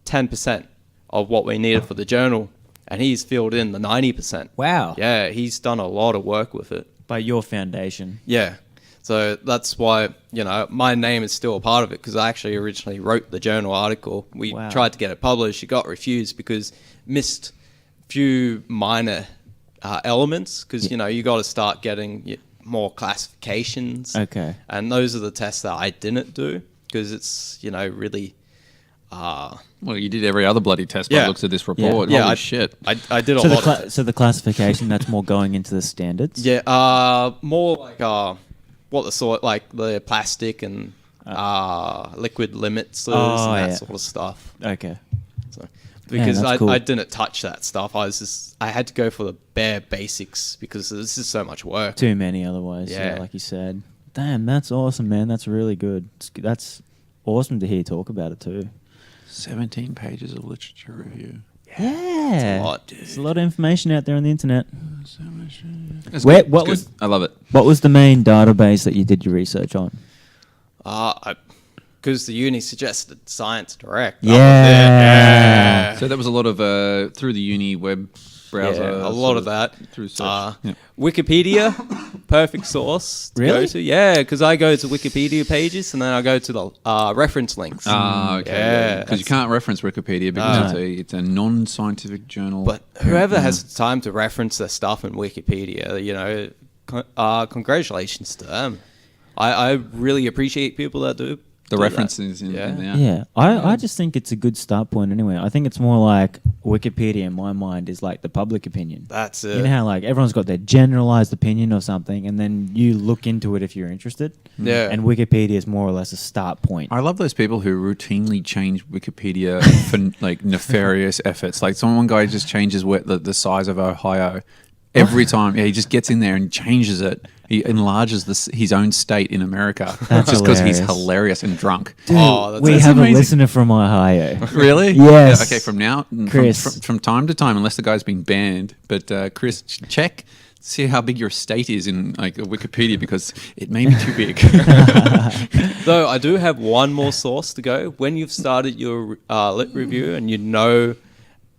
10% of what we needed for the journal. And he's filled in the 90%. Wow. Yeah, he's done a lot of work with it. By your foundation. Yeah. So that's why, my name is still a part of it because I actually originally wrote the journal article. We tried to get it published. It got refused because missed few minor elements because, you got to start getting more classifications. Okay. And those are the tests that I didn't do because it's, really... well, you did every other bloody test by the looks of this report. Yeah, Holy shit. I did a lot of tests. So the classification, that's more going into the standards? Yeah, more like what the sort, like the plastic and liquid limits and that sort of stuff. Okay. So, because cool. I didn't touch that stuff. I had to go for the bare basics because this is so much work. Too many otherwise, like you said. Damn, that's awesome, man. That's really good. That's awesome to hear you talk about it too. 17 pages of literature review. Yeah, a lot, dude. There's a lot of information out there on the internet. It's Where- good. what It's was- good. I love it. What was the main database that you did your research on? Because the uni suggested Science Direct. Yeah. So that was a lot of through the uni web browser. Yeah, a sort lot of that. Through search. Yeah. Wikipedia, perfect source to Really? go to. Yeah, because I go to Wikipedia pages and then I go to the reference links. Okay. Yeah, Because you can't reference Wikipedia because it's a non-scientific journal. But whoever has the time to reference their stuff in Wikipedia, you know, congratulations to them. I really appreciate people that do. the do that. references in there. Yeah, I just think it's a good start point anyway. I think it's more like Wikipedia in my mind is like the public opinion. That's it. You know how like everyone's got their generalized opinion of something and then you look into it if you're interested. Yeah. And Wikipedia is more or less a start point. I love those people who routinely change Wikipedia for like nefarious efforts. Like one guy just changes the size of Ohio every time. Yeah, he just gets in there and changes it. He enlarges his own state in America That's just because he's hilarious. hilarious and drunk. Dude, that's we that's have amazing. a listener from Ohio. Really? Yes. Yeah, okay, from now, Chris. from time to time, unless the guy's been banned. But Chris, check, see how big your state is in like Wikipedia because it may be too big. Though I do have one more source to go. When you've started your lit review and you know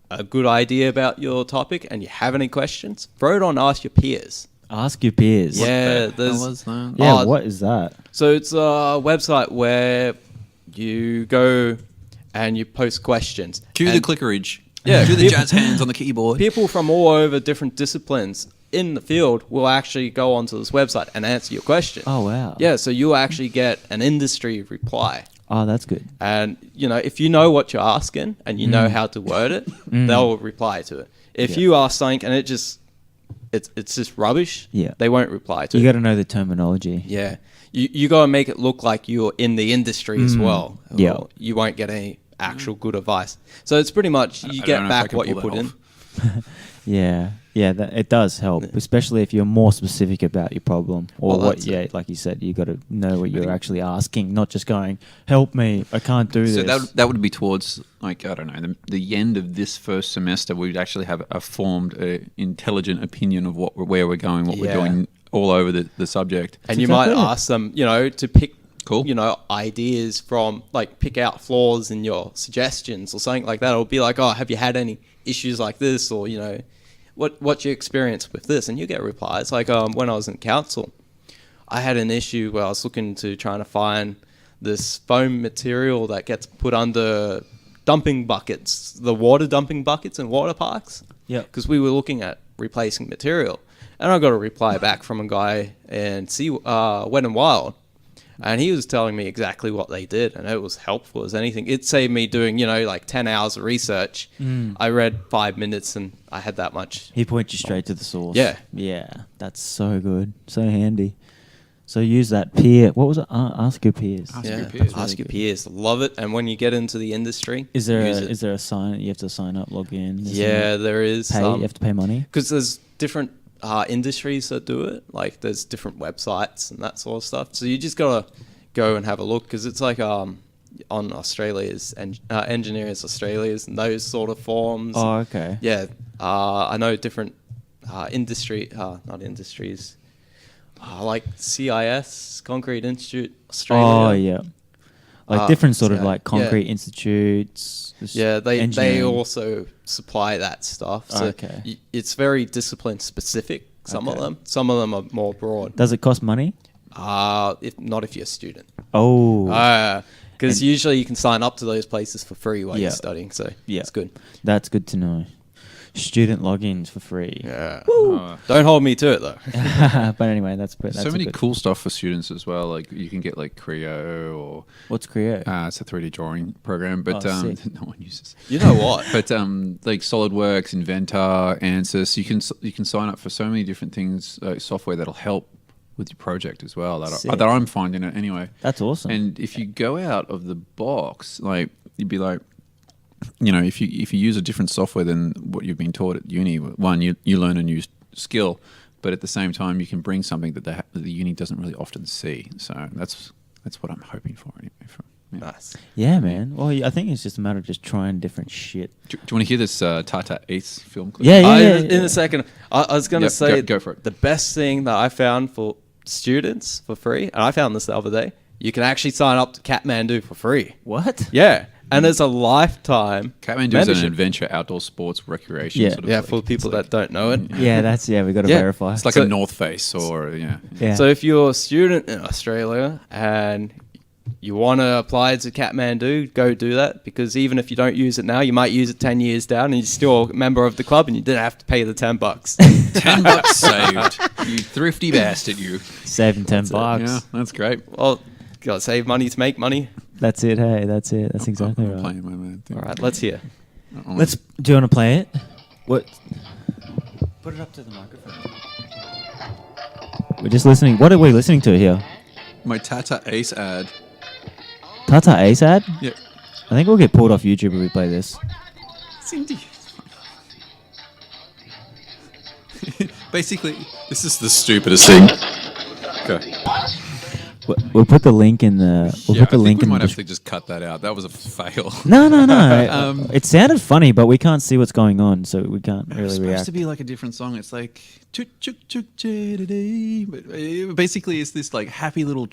a good idea about your topic and you have any questions, throw it on Ask Your Peers. Ask your peers. Yeah, What the there's hell was that? Yeah, Oh, what is that? So it's a website where you go and you post questions. Cue the And clickerage. Yeah. Do the jazz hands on the keyboard. people from all over different disciplines in the field will actually go onto this website and answer your question. Oh, wow. Yeah, so you actually get an industry reply. Oh, that's good. And, you know, if you know what you're asking and you know how to word it, they'll reply to it. If Yeah. you ask something and it's just rubbish, Yeah. they won't reply to You it. got to know the terminology. Yeah. You got to make it look like you're in the industry as well. Yeah. Or you won't get any actual good advice. So it's pretty much you I get don't know if I back can what you pull put that in. off. Yeah, it does help, especially if you're more specific about your problem or Well, what. that's Yeah, like you said, you got to know what you're actually asking, not just going, "Help me, I can't do So this." that would be towards like I don't know the end of this first semester. We'd actually have a formed, intelligent opinion of where we're going, what we're Yeah. doing all over the subject. And That's you might exactly it. ask them, you know, to pick, Cool. you know, ideas from, like, pick out flaws in your suggestions or something like that. Or be like, oh, have you had any issues like this? Or, you know, what's your experience with this? And you get replies. Like, when I was in council, I had an issue where I was looking to trying to find this foam material that gets put under dumping buckets, the water dumping buckets in water parks. Yeah. Because we were looking at replacing material. And I got a reply back from a guy in Wet and Wild. And he was telling me exactly what they did, and it was helpful as anything. It saved me doing, you know, like 10 hours of research. I read 5 minutes, and I had that much. He points you straight to the source. Yeah. Yeah, that's so good, so handy. So use that peer. What was it? Ask your peers. Ask Yeah, your peers. ask your peers. Love it. And when you get into the industry, Is there use it. is there a sign? You have to sign up, log in. Yeah, there is. Pay. You have to pay money. Because there's different industries that do it. Like, there's different websites and that sort of stuff. So you just got to go and have a look, because it's like on Australia's Engineers Australia's and those sort of forums. Oh, okay. Yeah, I know different not industries, like CIS, Concrete Institute Australia. Oh, yeah. Like different sort of so, like concrete institutes. Yeah, they engineering. also supply that stuff. So Okay. it's very discipline specific. Some of them are more broad. Does it cost money? If not if you're a student. Oh, Because And- usually you can sign up to those places for free while Yeah. you're studying. So Yeah. it's good. that's good to know. Student logins for free. Yeah. Oh. Don't hold me to it though. But anyway, that's So many good. cool stuff for students as well. Like you can get like Creo or What's Creo? it's a 3D drawing program, but Oh, sick. no one uses. You know what? But like SolidWorks, Inventor, Ansys, you can sign up for so many different things, software that'll help with your project as well. Sick. That I'm finding it anyway. That's awesome. And if you go out of the box, like you'd be like, you know, if you use a different software than what you've been taught at uni, one, you learn a new skill, but at the same time, you can bring something that the uni doesn't really often see. So that's what I'm hoping for anyway. Nice. Yeah, man. Well, I think it's just a matter of just trying different shit. Do you want to hear this Tata Ace film clip? Yeah. In a second, I was going to say go for it. The best thing that I found for students for free, and I found this the other day, you can actually sign up to Kathmandu for free. What? Yeah. And it's a lifetime Kathmandu is an adventure, outdoor sports, recreation sort of yeah, thing. for people that don't know it. Yeah, we got to verify. It's like a North Face or, Yeah. So if you're a student in Australia and you want to apply to Kathmandu, go do that, because even if you don't use it now, you might use it 10 years down and you're still a member of the club and you didn't have to pay the $10. $10 saved. You thrifty bastard, you. Saving $10. Yeah, that's great. Well, got to save money to make money. That's it, hey. That's it. That's exactly I'm right. playing my man thing. All right, let's hear. Do you want to play it? What? Put it up to the microphone. We're just listening. What are we listening to here? My Tata Ace ad. Tata Ace ad? Yeah. I think we'll get pulled off YouTube if we play this. Basically, this is the stupidest thing. Okay. We'll put the link in the. We'll put the link we in might the. actually just cut that out. That was a fail. No. It sounded funny, but we can't see what's going on, so we can't It's really supposed react. to be like a different song. It's like chuk chuk chuk chee-da-dee. But basically, it's this like happy little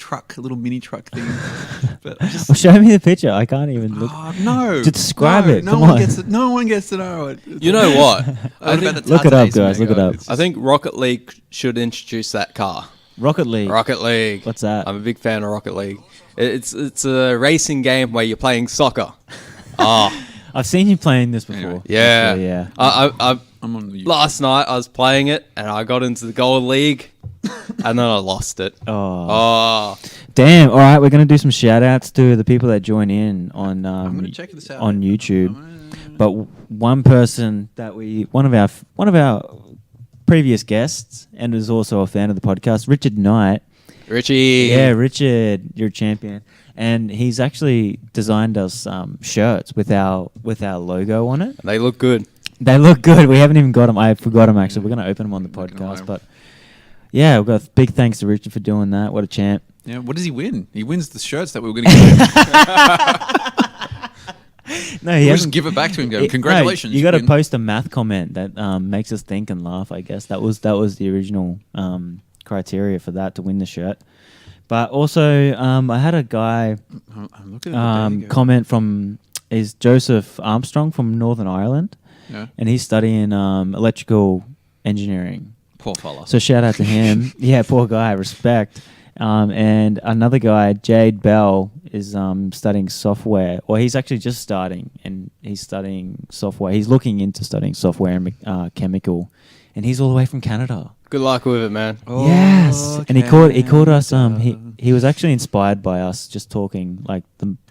mini truck thing. But I just, Well, show me the picture. I can't even look. no, To describe it, No come one on. gets it. No one gets to know it. You know what? Look it up, guys. Look it up. I think Rocket League should introduce that car. Rocket League. Rocket League. What's that? I'm a big fan of Rocket League. It's a racing game where you're playing soccer. Oh, I've seen you playing this before. Anyway. yeah. Actually, yeah. I'm on the Last night I was playing it and I got into the gold league and then I lost it. Oh. Oh, Damn. All right, we're gonna do some shout outs to the people that join in on I'm gonna check this out on YouTube. But one person that one of our previous guests and is also a fan of the podcast, Richard Knight. Richie. Yeah, Richard, you're a champion, and he's actually designed us shirts with our logo on it. They look good. They look good. We haven't even got them. I forgot them actually. We're gonna open them on the Not gonna lie. podcast, but yeah, we've got big thanks to Richard for doing that. What a champ! Yeah, what does he win? He wins the shirts that we were going to give him. No, he We'll hasn't. just give it back to him. Go, No, congratulations. you got to win." post a math comment that makes us think and laugh. I guess that was the original criteria for that to win the shirt. But also, I had a guy I'm looking at the comment from is Joseph Armstrong from Northern Ireland, Yeah. and he's studying electrical engineering. Poor fella. So shout out to him. Yeah, poor guy. Respect. And another guy, Jade Bell, is studying software. Or he's actually just starting, and he's studying software. He's looking into studying software and chemical, and he's all the way from Canada. Good luck with it, man. Yes, and he called us. He was actually inspired by us just talking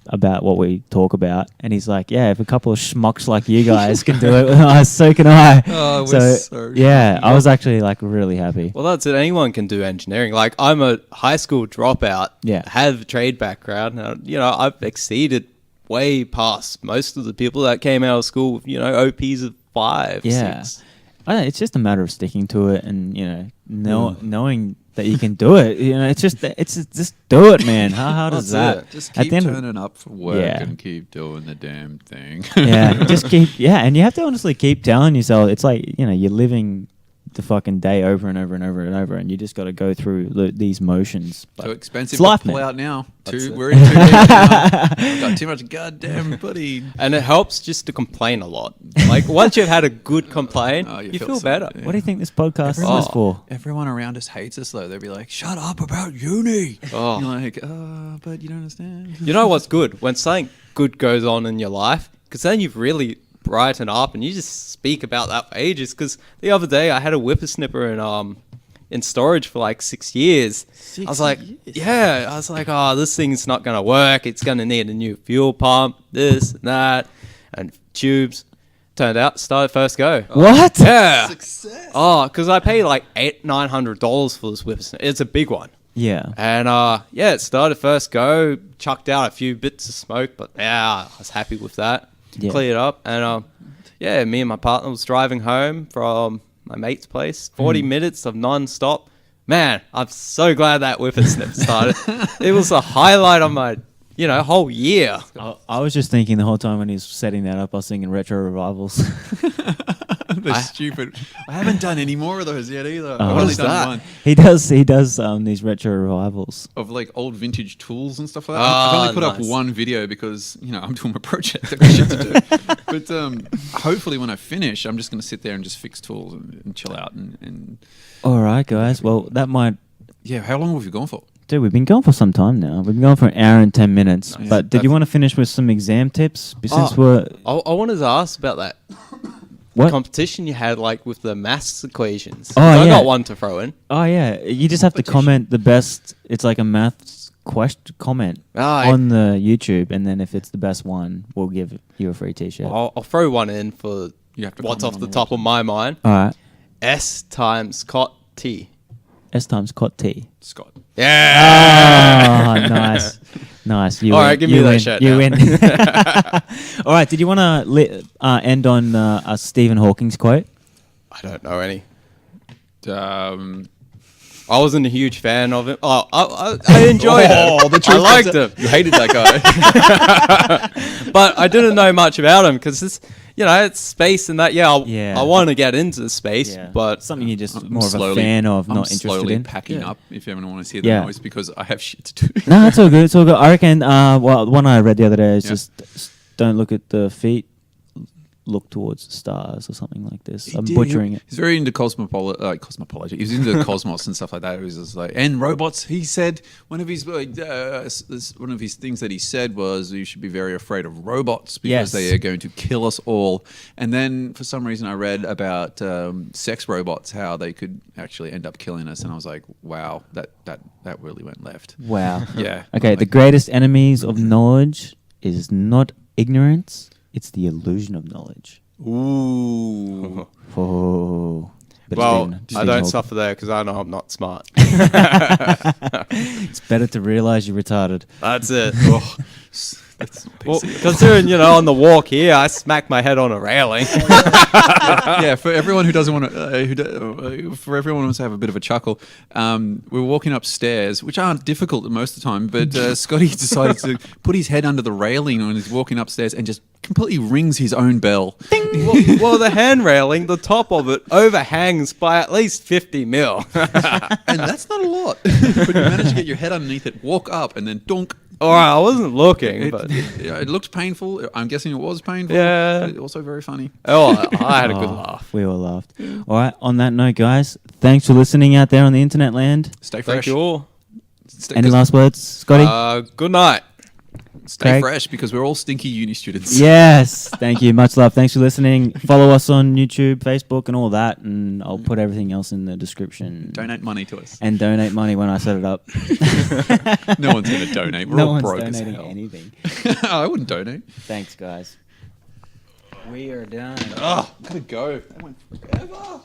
about what we talk about, and he's like, "Yeah, if a couple of schmucks like you guys can do it, so can I." Oh, so yeah, I was actually really happy. Well, that's it. Anyone can do engineering. Like, I'm a high school dropout. Yeah. Have a trade background. I've exceeded way past most of the people that came out of school with, OPs of 5, Yeah. 6. It's just a matter of sticking to it and knowing that you can do it. It's just do it, man. How hard is That's that? Just At keep the end of- turning up for work Yeah. and keep doing the damn thing. Yeah, just keep. Yeah, and you have to honestly keep telling yourself. It's like you're living the fucking day over and over and over and over, and you just got to go through these motions. But Too expensive it's life, to pull man. out now. That's it. We're in too deep now. Got too much goddamn buddy. And it helps just to complain a lot. Like, once you've had a good complain, Oh, you you feel feel so- better. yeah. What do you think this podcast Everyone- is for? Everyone around us hates us though. They'll be like, "Shut up about uni." Oh. You're like, but you don't understand." You know what's good? When something good goes on in your life, because then you've really brightened up and you just speak about that for ages. Because the other day I had a whippersnipper in storage for 6 years. I was like, oh, this thing's not going to work. It's going to need a new fuel pump, this and that, and tubes. Turned out, started first go. What? Yeah. Success. Oh, because I paid $800-900 for this whippersnipper. It's a big one. Yeah. And it started first go, chucked out a few bits of smoke, but yeah, I was happy with that. Yeah. Cleared up. And me and my partner was driving home from my mate's place. 40 minutes of non-stop. Man, I'm so glad that whippersnip started. It was a highlight of my, whole year. I was just thinking the whole time when he was setting that up, I was thinking retro revivals. They're stupid. I haven't done any more of those yet either. I've What only is done that? one. He does these retro revivals. Of like old vintage tools and stuff like that. Ah, I've only put up nice. one video because I'm doing my project. I've got shit to do. But hopefully when I finish, I'm just going to sit there and just fix tools and chill out and All right, guys. Well, that might. yeah. How long have you gone for? Dude, we've been going for some time now. We've been going for an hour and 10 minutes. Nice. But did you want to finish with some exam tips? Since I wanted to ask about that what? competition you had, like with the maths equations. Oh, I yeah. got one to throw in. Oh yeah, you just have to comment the best. It's like a maths question comment Ah, on the YouTube, and then if it's the best one, we'll give you a free T-shirt. I'll throw one in for You have to what's comment off on the the top of my mind. All right, S times cot T. S times cot T. Scott. Yeah. Oh, nice. You All win. right, give me You that win. shirt You now. win. All right. Did you want to end on a Stephen Hawking's quote? I don't know any. Um, I wasn't a huge fan of him. Oh, I enjoyed it. I liked him. You hated that guy. But I didn't know much about him because it's space and that. Yeah. I want to get into space, but something you're just I'm more of a slowly- fan of, I'm not interested slowly in. packing Yeah. up. If everyone wants to hear the Yeah. noise, because I have shit to do. No, it's all good. It's all good. I reckon. Well, the one I read the other day is Yeah. just don't look at the feet, look towards the stars or something like this. He I'm did- butchering it. He's very into cosmology. He's into the cosmos and stuff like that. He was just like, and robots. He said one of his one of his things that he said was you should be very afraid of robots because Yes. they are going to kill us all. And then for some reason I read about sex robots, how they could actually end up killing us, and I was like, wow, that really went left. Wow. Yeah. Okay. The greatest enemies of knowledge is not ignorance; it's the illusion of knowledge. Ooh. Oh. But well, I Stephen don't Hawking. suffer there because I know I'm not smart. It's better to realize you're retarded. That's it. Oh, that's Well, PC. considering on the walk here, I smacked my head on a railing. Yeah, for everyone who doesn't want to, for everyone who wants to have a bit of a chuckle, we were walking upstairs, which aren't difficult most of the time, but Scotty decided to put his head under the railing when he's walking upstairs and just completely rings his own bell. well, the hand railing, the top of it overhangs by at least 50 mil. And that's not a lot. But you managed to get your head underneath it, walk up, and then donk. All right, I wasn't looking, but It looked painful. I'm guessing it was painful. Yeah. But also very funny. I had a good Oh, laugh. We all laughed. All right. On that note, guys, thanks for listening out there on the internet land. Stay fresh. Thank you all. Any last words, Scotty? Good night. Stay Craig? fresh because we're all stinky uni students. Yes. Thank you. Much love. Thanks for listening. Follow us on YouTube, Facebook, and all that. And I'll put everything else in the description. Donate money to us. And donate money when I set it up. No one's going to donate. We're No all one's broke as donating hell. anything. I wouldn't donate. Thanks, guys. We are done. Oh, gotta go. That went forever.